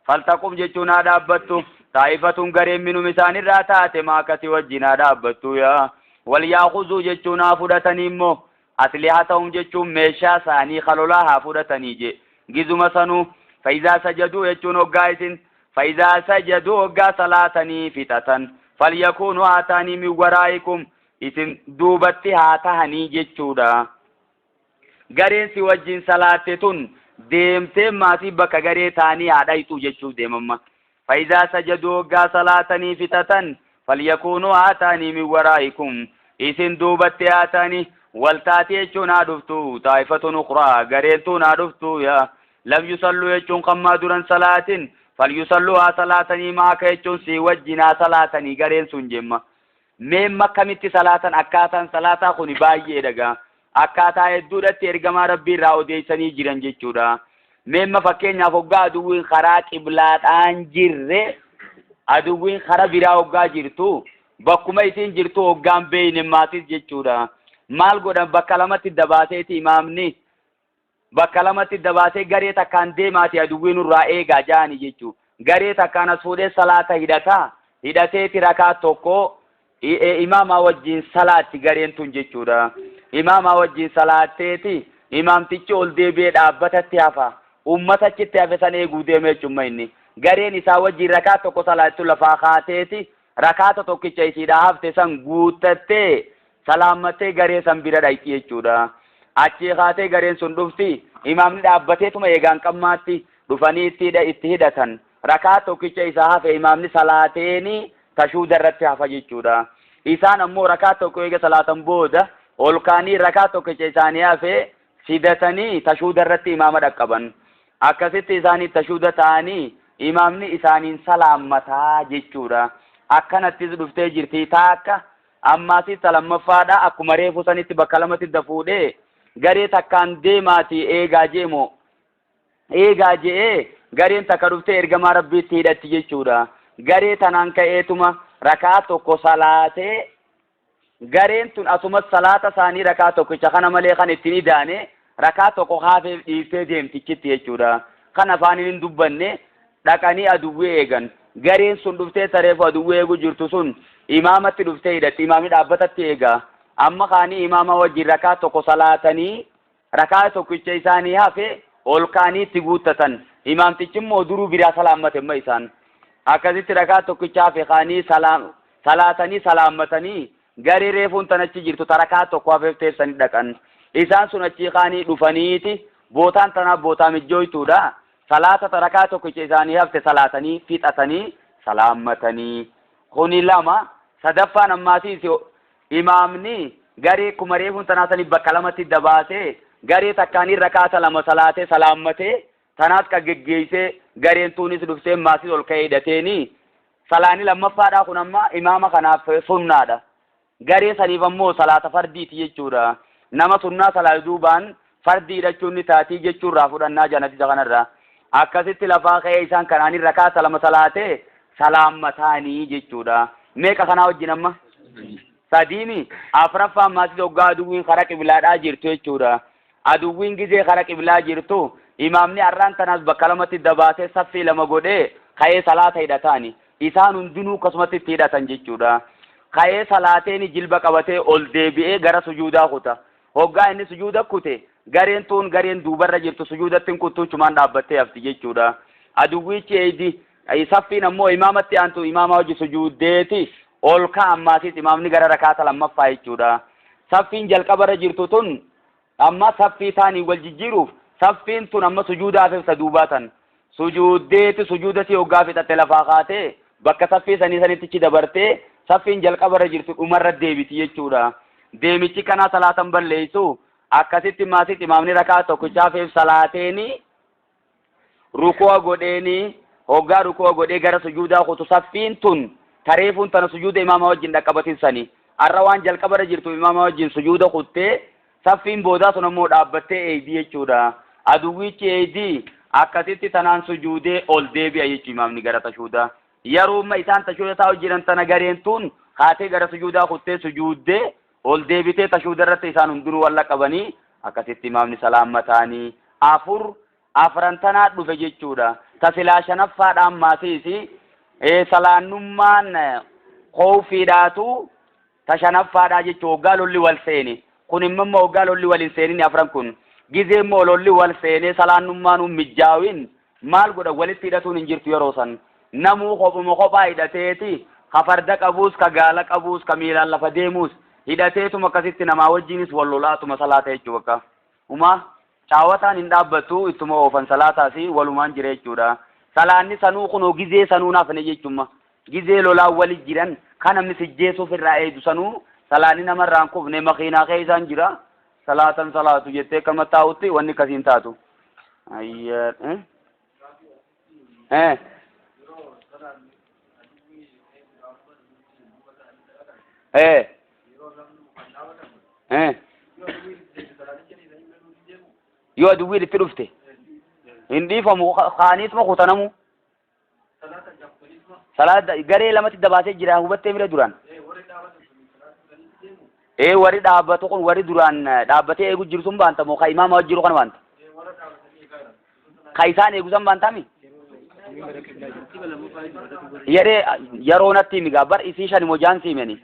faltaqum jechuun haa dhaabbattu taa'ifatuun gareen minum isaanirraa taate maakati wajjin haa dhaabbattu yaa wal yaaquzuu jechuun haa fudhatanii immoo aslihatahum jechuun meeshaa isaanii kalolaa haa fudhatanii je gizuma sanuu faizaa sajaduu jechuun hoggaa isin faizaa sajaduu hoggaa salaatanii fixatan falyakuunuu haa ta'anii min waraa'ikum isin duubatti haa tahanii jechuudha. gareen si wajjin salaatte tun deemtee maatii bakka garee taanii haa dhayitu jechuuf deemamma. faizaa sajaduu hoggaa salaatanii fixatan falyakuunuu haa ta'anii min waraa'ikum isin duubatti haa ta'anii waltaati jechuun haa dhuftu taa'ifatun ukhraa gareen tun haa dhuftu yaa lam yusalluu jechuun kammaa duran salaatin falyusalluu haa salaatanii maaka jechuun si wajjin haa salaatanii gareen sun jemma. meemma akkamitti salaatan akkaataan salaataa kuni baay'ee dhagaa akkaataa hedduudhatti ergamaa rabbii irraa odeessanii jiran jechuudha. meemma fakkeenyaaf hoggaa aduwwiin karaa qiblaadhaan jirre aduwwiin karaa biraa hoggaa jirtu bakkuma isiin jirtu hoggaan beeyne maatis jechuudha. maal godhan bakka lamatti dabaaseeti imaamni bakka lamatti dabaasee garee takkaan deemaati aduwwiin irraa eegaa jaani jechuu garee takkaan as fuudhee salaata hidhateeti rakaa tokko imaamaa wajjin salaatti gareen tun jechuudha. imaamaa wajjin salaatteeti imaamtichi ol deebi'ee dhaabbatatti hafa ummata achitti hafe san eeguu deeme jechuudha. inni gareen isaa wajjin rakaa tokko salaattu lafaa kaateeti rakaata tokkicha isiidhaa hafte san guuttattee salaammattee garee san bira dhayti jechuudha. achi kaatee gareen sun dhufti imaamni dhaabbateetuma eegaan qammaatti dhufanii itti hidhatan rakaa tokkicha isaa hafe imaamni salaateeni tashuuda irratti hafa jechuudha. isaan ammoo rakaa tokko eega salaatan booda ol kaanii rakaa tokkicha isaanii hafe fidatanii tashuuda irratti imaama dhaqqaban akkasitti isaanii tashuuda ta'anii imaamni isaaniin salaammataa jechuudha. akkanattis dhuftee jirti taakka ammaasi lamaffaadha akkuma reefu sanitti bakka lamatti dafuudhee garee takkaan deemaati eegaa jeemo eegaa je'ee gareen takka dhuftee ergamaa rabbiitti hidhatti jechuudha. garee tanaan ka'eetuma rakaa tokko salaatee gareen tun asumas salaata isaanii rakaa tokkicha kana malee kan ittiin idaane rakaa tokko haafee dhiiftee deemtichitti jechuudha. kan afaaniin hin dubbanne dhaqanii aduwwee eegan gareen sun dhuftee tareefu aduwwee eegu jirtu sun imaamatti dhuftee hidhatti imaamni dhaabbatatti eegaa amma kaanii imaama wajjin rakaa tokko salaatanii rakaa tokkicha isaanii hafe ol kaanii itti guuttatan imaamtichi immoo duruu biraa salaammate amma isaan akkasitti rakaa tokkicha hafe kaanii salaatanii salaammatanii garee reefuun tan achi jirtu tarakaa tokko hafeef teessanii dhaqan isaan sun achi kaanii dhufaniiti bootaan tanaaf bootaa mijjooytuudha. salaata tarakaa tokkicha isaanii hafte salaatanii fixatanii salaammatanii kuni lama. sadaffaan ammaasiis imaamni garee kuma reefuun tanaasanii bakka lamatti dabaasee garee takkaanii rakaata lama salaatee salaammatee tanaas ka geggeessee gareen tuunis dhuftee maasis ol ka'ee hidhateeni salaanii lammaffaadhaa kun amma imaama kanaaf sunnaadha. garee saniif ammoo salaata fardiiti jechuudha. nama sunnaa salaatu duubaan fardii hidhachuun ni taatii jechuurraa fudhannaa janaticha kanarraa akkasitti lafaa ka'ee isaan kanaanii rakaata lama salaatee salaammataanii jechuudha. meeqa kanaa wajjin amma sadiimi afraffaan maasis hoggaa aduwwiin kara qiblaadhaa jirtu jechuudha. aduwwiin gizee kara qiblaa jirtu imaamni har'aan tanaas bakka lamatti dabaasee saffii lama godhee ka'ee salaata hidhataani isaan hundinuu akkasumatti itti hidhatan jechuudha. ka'ee salaateeni jilba qabatee ol deebi'ee gara sujuudaa kuta hoggaa inni sujuuda kute gareen tuun gareen duubarra jirtu sujuudatti kuttuuchumaan dhaabbattee hafti jechuudha. aduwwichi eedi saffiin ammoo imaamatti aantu imaama hojii sujuuddeeti ol ka'an maasis imaamni gara rakaata lammaffaa jechuudha. saffiin jalqabarra jirtu tun amma saffii taanii wal jijjiiruuf saffiin tun amma sujuudaaf ibsa duubatan sujuuddeeti sujuudati hoggaa fixatte lafaa kaatee bakka saffii sanitti dabartee saffiin jalqabarra jirtu dhumarra deebiti jechuudha. Deemichi kana salaatan balleessu akkasitti maasitti imaamni rakaa tokkichaafeef salaateeni rukuu godheeni hoggaa rukuu godhee gara sujuudaa kutu saffiin tun tareefuun tana sujuuda imaama wajjin dhaqqabatinsani arra waan jalqabarra jirtu imaama wajjin sujuuda kuttee saffiin boodaa sun ammoo dhaabbattee eeydii jechuudha. Aduwwichi eeydii akkasitti tanaan sujuudee ol deebi'a jechuudha imaamni gara tashuudaa. Yeroo isaan tashuuda taa'u jiran tana gareen tun kaatee gara sujuudaa kuttee sujuuddee ol deebitee tashuuda irratti isaan hundinuu walla qabanii akkasitti imaamni salaamataanii afran tanaa dhufe jechuudha. Tasilaa shanaffaadhaan maasiisi salaannummaan koofiidhaatu tashanaffaadhaa jechuudha hoggaa lolli wal seeni. Kun immoo hoggaa lolli wal hin seenini afran kun gizee immoo lolli wal seenee salaannummaan mijjaawin maal godha walitti hidhatuun hin jirtu yeroo san namuu kophaa hidhateeti ka farda qabuus ka gaala qabuus ka miilaan lafa deemuus hidhateetuma akkasitti namaa wajjinis wal lolaatuma salaata jechuudha akka umaa caawataan hin dhaabbattu ittuma oofan salaataasi walumaan jira jechuudha. Salaanni sanuu kunoo gizee sanuu naafne jechuudha gizee lolaan wali jiran kan namni sijjeessuuf irraa eedu sanuu salaanni namarraan kufne makiinaa keessaan jira salaatan salaatu jettee kan taa'utti wanni akkasiin taatu. Yoo aduwwiin itti dhufte hin dhiifamu kaaniituma kutanamu salaata garee lamatti dabaasee jira hubattee mira duraan warri dhaabbatu kun warri duraan dhaabbatee eegu jiru sun baantamoo ka imaama wajjiru kana baanta ka isaan eegu san baantami yeroo natti migaa bar isii shani mojaan siimeni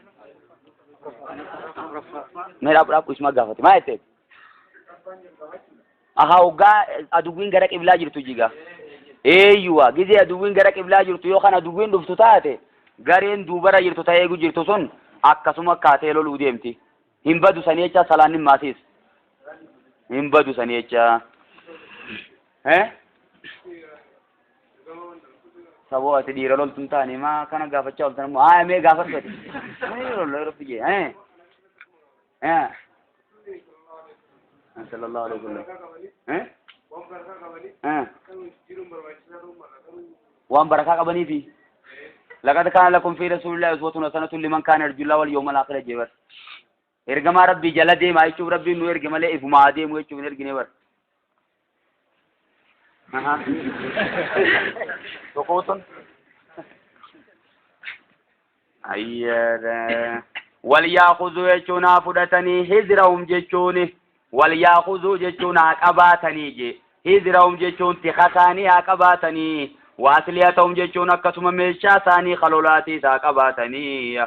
dhaab isma gaafate maa jetteet hoggaa aduwwiin gara qiblaa jirtu jiga eeyyuwa gizee aduwwiin gara qiblaa jirtu yoo kan aduwwiin dhuftu taate gareen duubara jirtu ta'ee eegu jirtu sun akkasuma kaatee loluu deemti hin badu sanii jecha salaannin maasiis hin badu sanii jecha saboo ati dhiira loltuun taane maa kana gaafachaa oltan immoo mee gaafatu sallallahu alaihi wasallam waan barakaa qabaniifi laqad kaana lakum fi rasuulillahi uswatun hasanatun liman kaana yarju llaha wal yawmal aakhira jebar ergamaa rabbii jala deemaa jechuuf rabbiin nu erge malee ifumaa deemu jechuuf hin ergine bar tokkoton ayyara wal yaakhudhu jechuun fudhatanii hizrahum jechuun wal yaakhudhu jechuun qabatanii je hizrahum jechuun tikhasaanii qabatanii waasiliyatahum jechuun akkasuma meeshaa isaanii khalolaatii qabatanii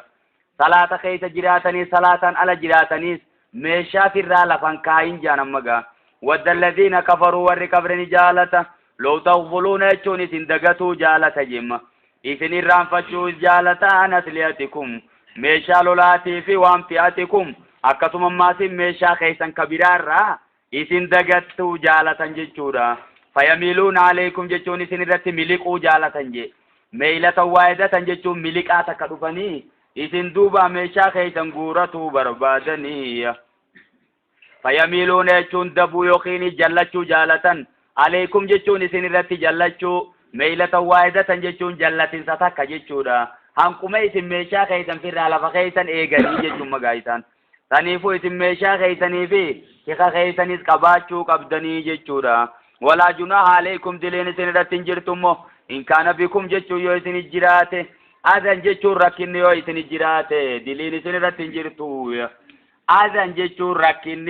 salaata keessa jiraatanii salaatan ala jiraataniis meeshaa firraa lafan kaayin jaanammaga wadda alladhiina kafaruu warri kafrani jaalata law taghfuluuna jechuun isin dagatuu jaalata jemma isin irraanfachuu jaalata an asliyatikum meeshaa lolaatii fi waan fi'atikum akkasuma maasin meeshaa keessan kabiraarraa isin dagattuu jaalatan jechuudha. Fayamiluuna alaykum jechuun isin irratti miliquu jaalatan je meeylatan waa'idatan jechuun miliqaa takka dhufanii isin duuba meeshaa keessan guuratuu barbaadanii fayamiluuna jechuun dabuu yookiin jallachuu jaalatan alaykum jechuun isin irratti jallachuu meeylatan waa'idatan jechuun jallatinsa takka jechuudha. Hanquma isin meeshaa keessan firraa lafa keessan eeganii jechuun magaayitaan taniifuu isin meeshaa keessanii fi tika keessanis qabaachuu qabdanii jechuudha. ولا جناح عليكم دلين سنرتين جرتمو إن كان بكم جتشو يو سنجراته أذن جتشو ركين يو سنجراته دلين سنرتين جرتو أذن جتشو ركين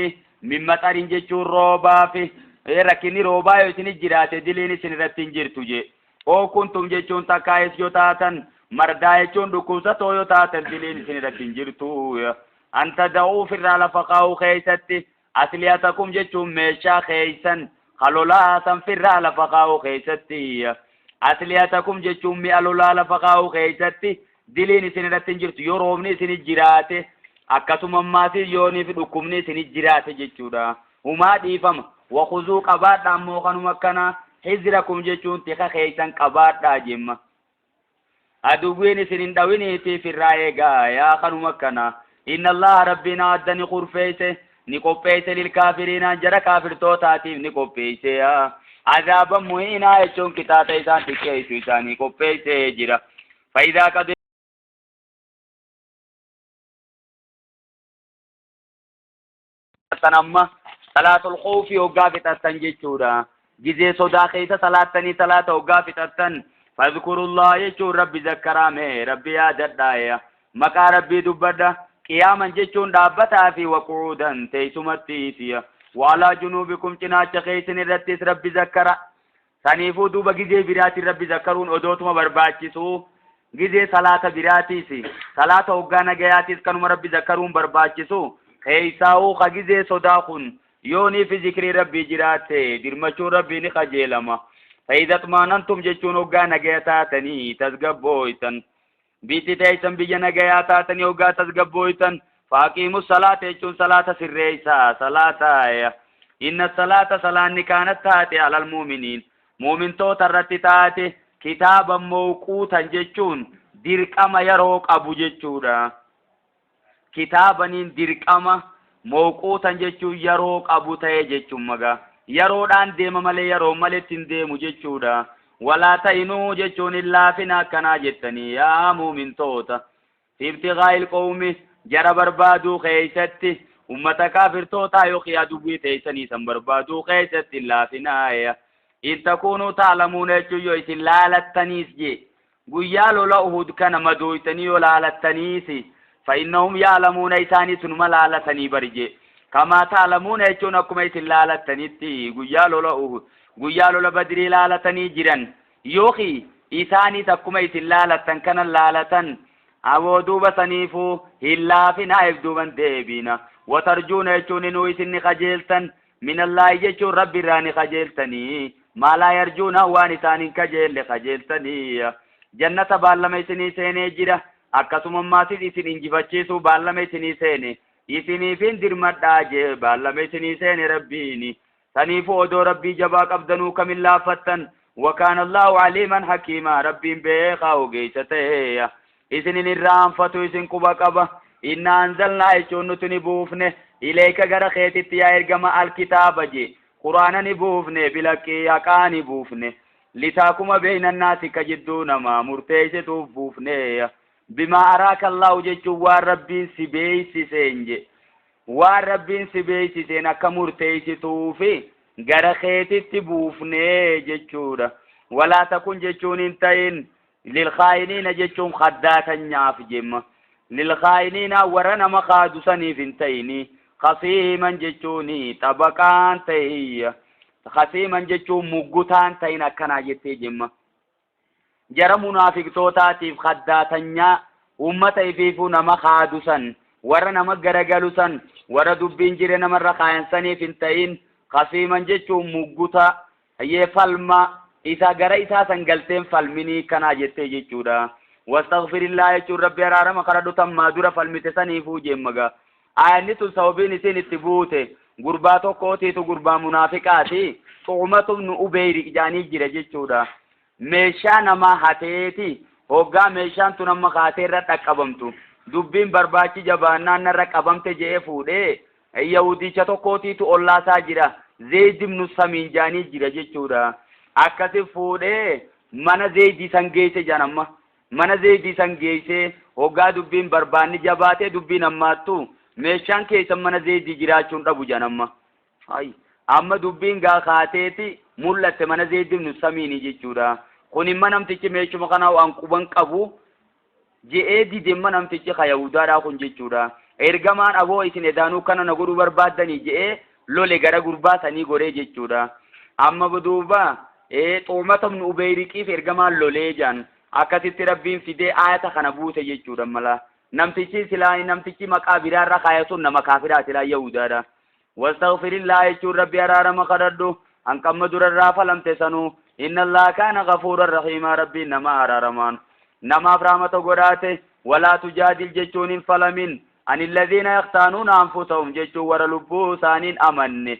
من مطارين جتشو روبا في ركين روبا يو سنجراته دلين سنرتين جرتو جي أو كنتم جتشو تكايس يو تاتن مردا جتشو دكوسة تو يو تاتن دلين سنرتين جرتو أنت دعو في الرالفقاو خيستي أسلياتكم جتشو ميشا خيسن خلولا تنفر لفقاو خيستي أسلياتكم جتشم مئلولا لفقاو خيستي دلين سنرتين جرت يورومني سنجراته أكتم ماسي يوني في دكمني سنجراته جتشودا وما ديفم وخذوا قبات أمو خنو مكنا حذركم جتون تخا خيسان قبات جمّا أدوين سنين دوينيتي في الرايقا يا خنو مكنا إن الله ربنا أدني خرفيسه نقبيسه للكافرين جرى كافر توتاتي نقبيسه عذابا مهينا يشون كتاتا إسان تكيسو إساني قبيسه جرى فإذا قد تنمى صلاة الخوف وقافت التنجيشورا جزي صدا خيسة صلاة وقافت التن فاذكروا الله يشون ربي ذكرامه ربي يا جدايا مكا ربي دبدا قياما جيشون دابتا في وقعودا تيسمتي فيها وعلى جنوبكم تناش خيسن الرتس ربي ذكرا سنيفو دوبا جزي براتي ربي ذكرون ادوتما برباچسو جزي صلاة براتيسي صلاة وقانا جياتيس كانوا ربي ذكرون برباچسو خيساو خجزي صداقون يوني في ذكر ربي جراتي درمشو ربي نخجيلما فإذا اطمأننتم جيشون وقانا جياتاتني تزقبويتن بيتي تيسن بيجنا جياتاتني وقا تزقبويتن فاقيموا الصلاة يجون صلاة سريسا صلاة إن الصلاة صلاة كانت تاتي على المؤمنين مؤمن توت الرتتاتي كتابا موقوتا جيشون ديرك أما يروك أبو جيشورا كتابا ديرك أما موقوتا جيشو يروك أبو تاي جيشو مغا يرودان ديما مالي يرو مالي تنديمو جيشورا ولا تينو جيشون إلا فينا كنا جتني يا مؤمن توتا في ابتغاء القوم جرى بربادو خيستي أمتا كافر توتا يوخي أدوبي تيسني سن بربادو خيستي الله في نايا إن تكونوا تعلمون يجو يسن لالتنيس جي قيالو لأهد كان مدويتني ولالتنيسي فإنهم يعلمون إساني سنما لالتني برجي كما تعلمون يجو نكم يسن لالتنيسي قيالو لأهد قيالو لبدري لالتني جران يوخي إساني تكم يسن لالتن كان لالتن أو دوبا سنيفو هلا في نائف دوبا ديبينا وترجون يجون نويسن خجيلتن من الله يجون ربي راني خجيلتني ما لا يرجون واني ثاني خجيل خجيلتني جنة بالما يسني سيني جرا أكسم ما سيد يسن انجفتشيسو بالما يسني سيني يسني فين درمت داجي بالما يسني سيني ربيني سنيفو دو ربي جباك أبدنو كمن لا فتن وكان الله عليما حكيما ربي بيخا وقيسته إسنين الرام فتو إسن قبا قبا إنا أنزلنا يشون نتنبوفنه إليك غر خيتت يا إرقما الكتاب جي قرآن نبوفنه بلكي يقا نبوفنه لتاكم بين الناس كجدون ما مرتيش توفوفنه بما أراك الله جيشو والربين سبيسي سينجي والربين سبيسي سين أكا مرتيش توفي غر خيتت بوفنه جيشو ولا تكون جيشون انتين للخائنين جتشون خداتا نعف جمّا للخائنين ورنا مخادو سنيف انتيني خصيما جتشوني طبقان تهي خصيما جتشون مقوتان تهينا كنا جتي جمّا جرى منافق توتاتيف خداتا نعف أمتا يفيفو نمخادو سن ورنا مقرقلو سن وردو بنجر نمر خائن سنيف انتين خصيما جتشون مقوتا يفلما إذا جرى إذا سنجلتين فالمني كنا جتة جتورا واستغفر الله يجور ربي رارم خردو تم مادورا فالمتساني فوجي مغا آيني تسوبين سين التبوته غرباتو كوتي تو غربا منافقاتي طعمة من أبيرك جاني جرى جتورا ميشان ما هاتيتي هوغا ميشان تنم خاتير رتقبمتو دبين برباچي جبانا نرقبمت جئ فوده يهودي چتو كوتي تو الله ساجرا زيد بن سمين جاني جرى جتورا akkasi fuudhee mana zeeyidii san geesse janamma mana zeeyidii san geesse hoggaa dubbiin barbaanni jabaatee dubbiin ammaattu meeshaan keessan mana zeeyidii jiraachuun dhabu janamma amma dubbiin gaa kaateeti mul'atte mana zeeyidii nu samiini jechuudha kun imma namtichi meeshuma kana waan quban qabu je'ee didimma namtichi Yahudaadhaa kun jechuudha ergamaan aboo isin edaanuu kana na godhuu barbaaddanii je'ee lole gara gurbaa sanii goree jechuudha amma buduuba طعمة من أبيركي في إرجمان لوليجان أكثر ربين في ده آية خنا بوته يجود ملا نمتشي سلاي نمتشي مكابير رخايسون نمكافرات لا يهودا واستغفر الله يجود ربي أرار مقدرده أن كم مدر الرافع لم تسنو إن الله كان غفورا رحيما ربي نما أرارمان نما فرامة قراته ولا تجادل جتون فلمن عن الذين يختانون أنفسهم جتو ورلبو سانين أمن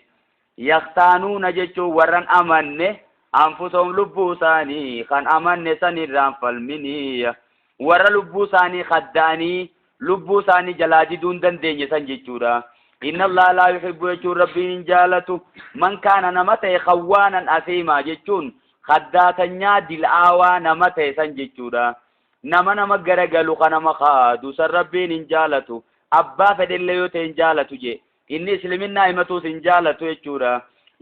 يختانون جيشو ورن أمن أنفسهم لبوساني خان أمن سني رانفل مني ور لبوساني خداني لبوساني جلاجي دون دندين سنجيشورا إن الله لا يحب يجور ربي جالته من كان نمته خوانا أثيما جيشون خداتنيا دلعوا نمته سنجيشورا نما غرغلو خنما خادو سر ربي جالته أبا فدليو تنجالته جي إني سلمنا إمتو سنجالته يجورا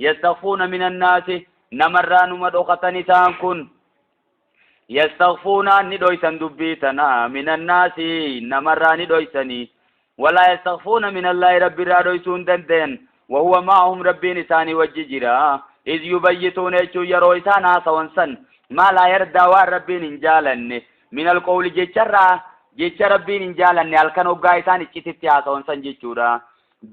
يستغفون من الناس نمران مدوختني تانكن يستغفون ندويسن دبيتنا من الناس نمران ندويسني ولا يستغفون من الله رب رادويسون دندن وهو معهم ربي نساني وججرا إذ يبيتون يجو يرويسانا سوانسن ما لا يردى ربي ننجالن من القول جيش ربي ننجالن الكن وقايسان اجتتيا سوانسن جيشورا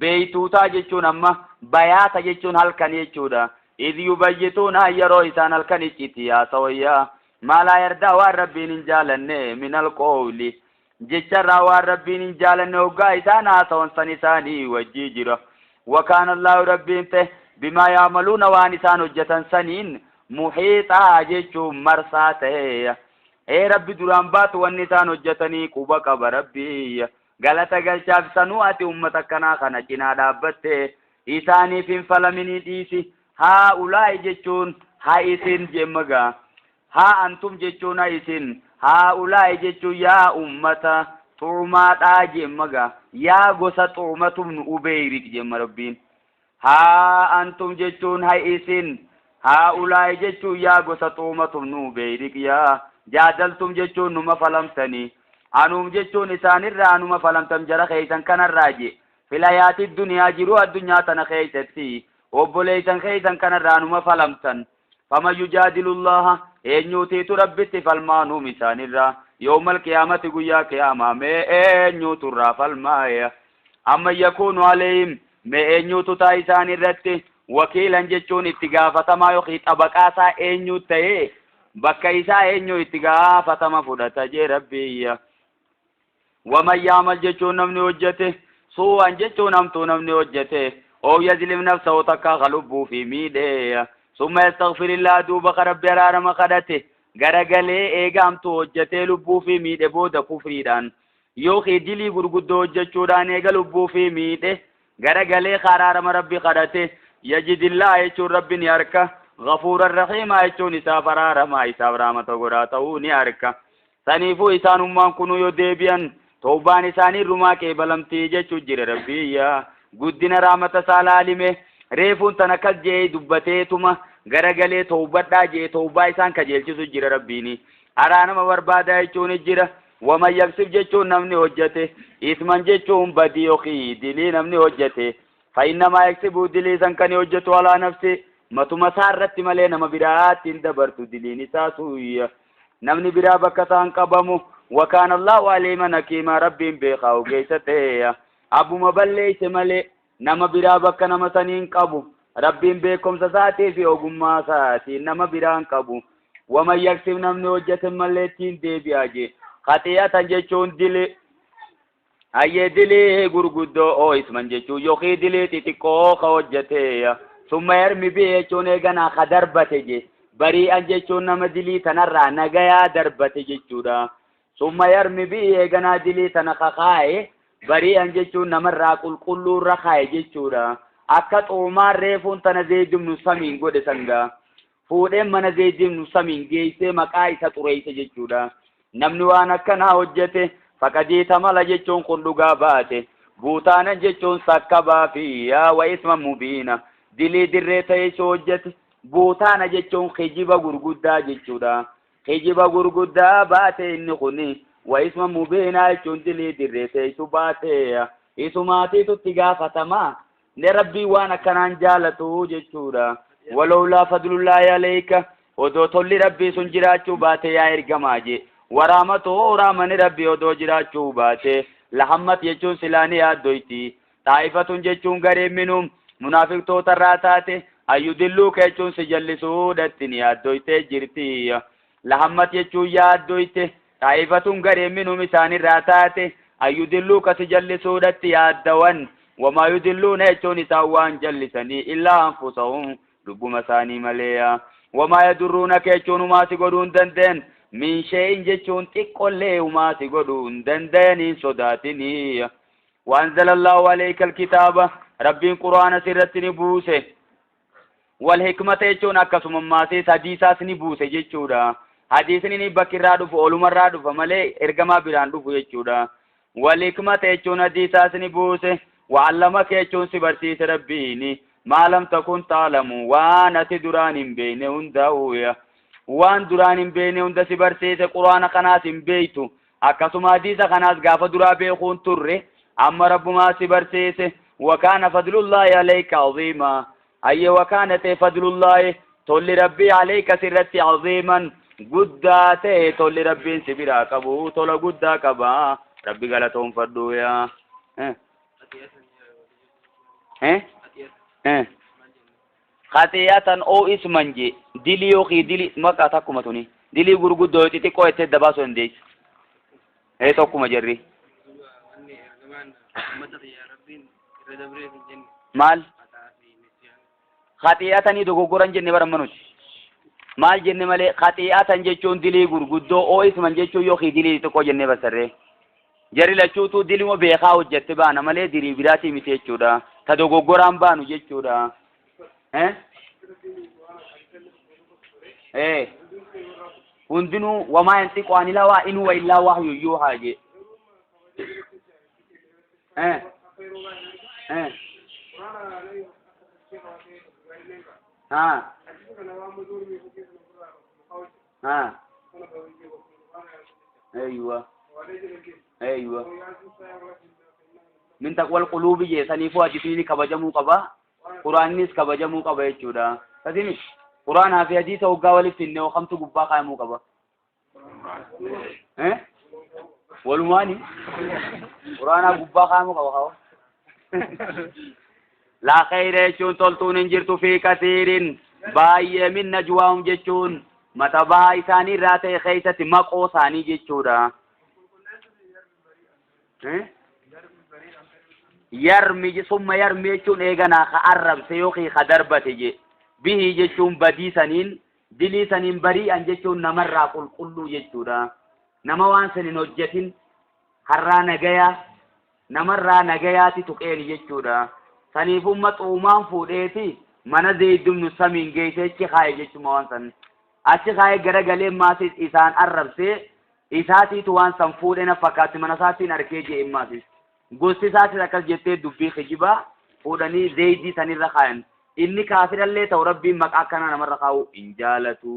بيتوتا جيشون أما بياتا جيشون هلكن يجورا إذ يبيتون يرويسان الكن اجتتيا سويا ما لا يردى ربي ننجالن من القول جيشرا وربي نجالن وقايسانا سوانسن ساني وججرا وكان الله ربي انته بما يعملون وانسان وجتن سنين محيطا جيشو مرساته اي ربي دران بات وانسان وجتني قبك بربي غلطة غلشاف سنوات امتكنا خنجنا دابته إساني فين فلمني ديسي هؤلاء جيشون هايسين جمغا ها أنتم جيشون هايسين هؤلاء جيشو يا أمتا طعمات جمغا يا غوسا طعمتم نؤبيرك جم ربين ها أنتم جيشون هايسين هؤلاء جيشو يا غوسا طعمتم نؤبيرك يا جادلتم جيشون نما فلمتني أنوم جيشون إسان الرانوما فلمتم جرى خيسان كان الراجي في الحياة الدنيا جروا الدنيا تنخيستي وبليسان خيسان كان الرانوما فلمتن فما يجادل الله إن يوتيت ربتي فالمانو مسان الرا يوم القيامة قيا قيامة ما إن يوت الرا فالمايا أما يكون عليهم ما إن يوت تايسان الرتي وكيلا جيشون اتقافة ما يخيط أبقاسا إن يوتي بكيسا إن يوت اتقافة ما فدت جي ربي ومن يعمل جيشون نمني وجته سوءا جيشون أمتو نمني وجته أو يظلم نفسه وتكا غلبه في ميده ثم يستغفر الله دوبا ربي رارما قدته غرغلي ايغامتو وجته لبو في ميده بودا كفريدان يوخي دلي غرغدو وجچودان ايغا لبو في ميده غرغلي خرارما ربي قدته يجد الله يچو ربي نياركا غفور الرحيم يچو نسافرارما حساب رحمتو غراتو نياركا سنيفو إسانمان كنو يو ديبيان توبان إساني رما كي بلمتي جچو جر ربي يا قدنا رحمت سالالمه ريفون تنكل جي دبتيتما غرغلي توبدا جي توبا إسان كجيلچسو جر ربيني أرانما بربادا يچون جر وما يكسب جچون نمني وجته إثمن جچون بديوخي دلي نمني وجته فإنما يكسبو دلي سنكني وجتو على نفسي متو مسارت ملي نما برات دبرتو دلي نساسويا نمني برا بكتان قبمو وكان الله عليما حكيما ربي بخاو جيسته أبو مبلي سملي نما برا بك نما سنين قبو ربي بكم ساتي في أغما ساتي نما بران قبو وما يكسب نمني وجت ملتين دي بياجي خطيئة جيشون دلي أي دلي غرغدو أو اسمن جيشو يوخي دلي تتكو خوجته ثم يرمي بيه چون اغنا خدربته جي بريئا جيشون نما دلي تنرى نغيا دربته جيشورا ثم يرمي بيه اغنا دلي تنخخاي بريئا جيشون نمرا قلقلو رخاي جيشورا أكت عمر ريفون تنزيد من سمين قد سنغا فودين من زيد من سمين جيسي مقايسة تريس جيشورا نمنوانا كنا وجته فقديت ملا جيشون قلقا باته بوتانا جيشون سكبا فيها واسم مبينا دلي دريتا يشو وجته بوتانا جيشون خجيبا غرغدا جيشورا خجيبا غرغدا باته إنخوني واسم مبينا يشون دلي دريتا يشو باته يسو ماتي تتغافة تما لربي وانا كنان جالتو جيشورا ولولا فضل الله عليك ودو تولي ربي سنجراتو باته يا إرقماجي ورامتو رامن ربي ودو جراتو باته لحمت يجون سلاني يادويتي طائفة جيشون غريب منهم منافق تو تراتاته أيو دلو كيشون سجلسو دتني يادويتي جرتي لحمت يجون يادويتي طائفة غريب منهم ساني راتاته أيو دلو كسجلسو دتي يادوان وما يدلون يجون سوان جلسني إلا أنفسهم لب مساني مليا وما يدرونك يجون ما تقولون دندن من شيء جتون تقول لي وما تقولون دندن صداتني وأنزل الله عليك الكتاب ربي قرآن سرتني بوسه والحكمة يجون أكسم ما سي حديثاتني بوسه جتشورا حديثني بكرا دف علوم را دف ملي إرجما بيران دف جتشورا والحكمة يجون حديثاتني بوسه وعلمك يجون سبرتي ربيني ما لم تكن تعلم وانا تدران بين هنداويا وان دران بين هند سبرتي قرآن قنات بيتو أكسم حديث قنات غاف درا بيخون تره أما رب ما سبرتي وكان فضل الله عليك عظيما أي وكانت فضل الله تولي ربي عليك سرتي عظيما قداته تولي ربي سبرا كبو تولى قدا كبا ربي قالتهم فردو يا خطيئة أو اسمنجي دلي يوخي دلي ما كاتاكم توني دلي غرغدو تيكو يتدباسو انديس اي توكم جري مال خطيئة دوغوران جنة برمانوش مال جنة مالي خطيئة جيشون دلي غرغدو أو اسمن جيشو يوخي دلي تيكو جنة بسره جري لچوتو دلي مو بيخاو جتبانا مالي دلي براتي متيچو دا تدوغوران بانو جيشو دا hundinuu wamaa yantiqu anil hawaa in huwa illaa wahyu yuuhaa je ايوه من تقوى القلوب je saniifuu hadisni kabajamuu qaba quraannis kabajamuu qaba jechuudha kasini quraanaa fi hadiisa hoggaa walitti illee kamtu gubbaa kaayamuu qaba walumaani quraanaa gubbaa kaayamuu qaba kawa laa khayra jechuun toltuun hin jirtu fi kasiirin baay'ee min najwaahum jechuun mata bahaa isaanii irraa ta'e keessatti maqoo isaanii jechuudha يرمي ثم يرمي يجون إيجانا خارب سيوخي خدربة جي به يجون بدي سنين دلي سنين بري أن يجون نمر كل كله يجودا نموان سنين وجتين هرانا جيا نمر نجياتي تقيل يجودا سنيفهم متومان فوديتي من زيد من سمين جيتي تخاي يجون موان سن أتخاي جرجلي ما سيد إنسان عرب سي إساتي توان سنفودنا فكات من ساتين أركيجي إماسيس gosti isaati akkas jettee dubbii khijiba fuudhanii zeeyidii sanirra kaayan inni kaafirallee ta'u rabbiin maqaa akkana namarra kaa'u hin jaalatu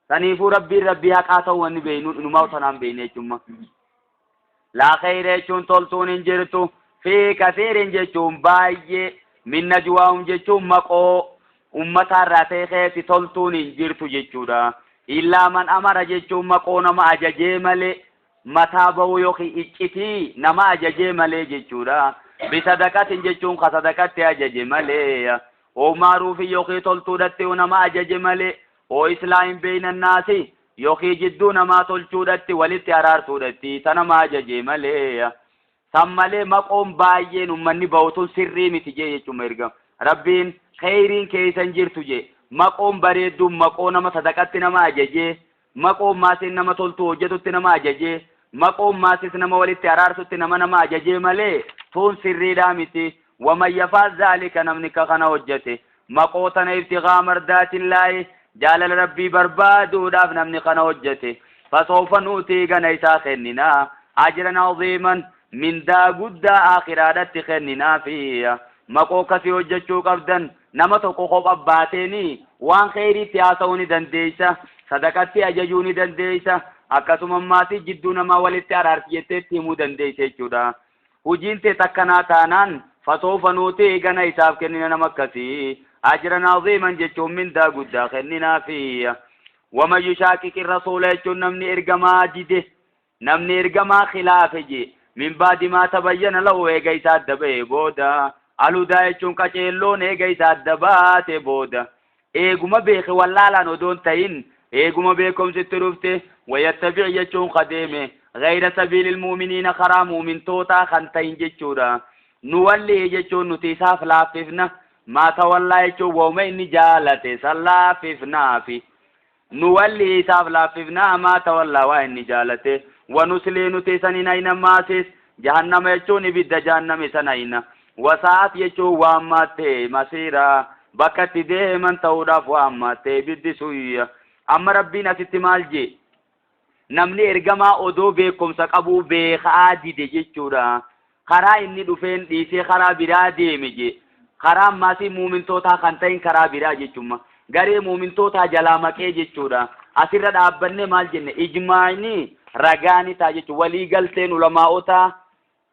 saniifuu rabbii haqaa ta'u wanni beeynu inumaa utanaan beeyne jechuudha laa khayra jechuun toltuun hin jirtu fi kasiirin jechuun baay'ee min najwaahum jechuun maqoo ummataarraa ta'e keetti toltuun hin jirtu jechuudha illaa man amara jechuun maqoo nama ajajee malee mataa ba'uu yookiin iccitii nama ajajee malee jechuudha bisadaqatin jechuun kasadaqatti ajaje malee oo maaruufi yookiin toltuudhatti nama ajaje malee oo islaamin beynan naasi yookiin jidduu namaa tolchuudhatti walitti araartuudhatti tanama ajaje malee san malee maqoon baay'een ummanni ba'utu sirrii miti jee jechuudha erga rabbiin khayriin keessan jirtu jee maqoon bareedduun maqoo nama sadaqatti nama ajaje maqoon maasin nama toltuu hojjetutti nama ajaje maqoon maasis nama walitti araarsutti nama ajajee malee tuun sirriidhaa miti waman yafaal zaalika namni kana hojjete maqoo tana ibtigaa mardaatillaahi jaalala rabbii barbaaduudhaaf namni kana hojjete fasawfa nuutii gana isaa kenninaa ajran aziiman mindaa guddaa aakiraadhatti kenninaafi maqoo kasii hojjechuu qabdan nama tokko kopha baateeni waan khayriitti haasa'uu ni dandeeysa sadaqatti ajajuu ni dandeeysa akkasuma maatii jidduu namaa walitti araarti jetteetti himuu dandeeysa jechuudha hujiin tee takkanaa taanaan fasawfa nuutii gana isaaf kennina nama akkasii ajran aziiman jechuun mindaa guddaa kenninaafi waman yushaqiqi rasuula jechuun namni ergamaa dide namni ergamaa khilaafe je min baadi maa tabayyana lahu eega isaa adda ba'e booda alhudaa jechuun qaceelloon eega isaa adda baate booda eeguma beeke wallaalaan odoon ta'in eeguma beekomsitti dhufte wayattabic jechuun qadeeme غير سبيل المؤمنين خرا مؤمن توتا خنتين جچودا نولي جيشون نتيساف لاففنا ما تولى جيشون ومين جالته سلاففنا في نولي ساف لاففنا ما تولى وين جالته ونسلي نتيسنين أينما سيس جهنم جيشون بيد جهنم سنين وساعت جيشون وامته مسيرا بكت ده من تورف وامته بيد سوية أما ربنا ستمال جي نمني إرجما أدو بكم سكابو بخادي دجيشورا خرا إني دفين ديسي خرا برادي مجي خرا ماسي مومن توتا خانتين خرا برادي جمع غري مومن توتا جلامة كيجيشورا أسير دابني مال جنة إجماعني رجاني تاجي ولي قلتين علماء أوتا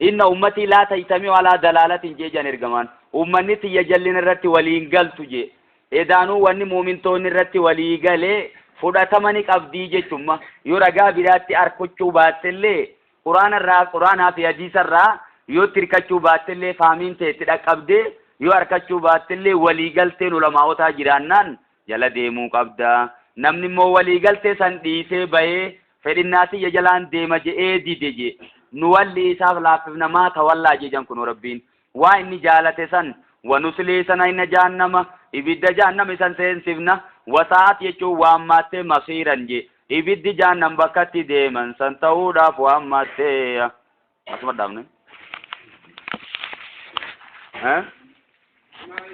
إن أمتي لا تجتمع على دلالة جيجان إرجمان أمني تيجلين الرت ولي قلت جي إدانو واني مومن تون الرت ولي قلي fudhatamani qabdii jechuudha yoo ragaa biraatti arkachuu baattellee quraanaa fi hadiisarraa yoo tirkachuu baattellee faamiin ta'etti dhaqqabdee yoo arkachuu baattellee waliigalteen ulamaawotaa jiraannaan jala deemuu qabda namni immoo waliigaltee san dhiisee bahee fedhinnaati jalaan deema je'ee dide je nu walli isaaf laaffifna maa tawallaa jejan kun rabbiin waa inni jaalate san ونسلي سنين جهنم إبد جهنم سنسينسفنا وساعت يجو وامات مصيرا جي إبد جهنم بكتي ديما سنتودا فوامات أسمع دامني ها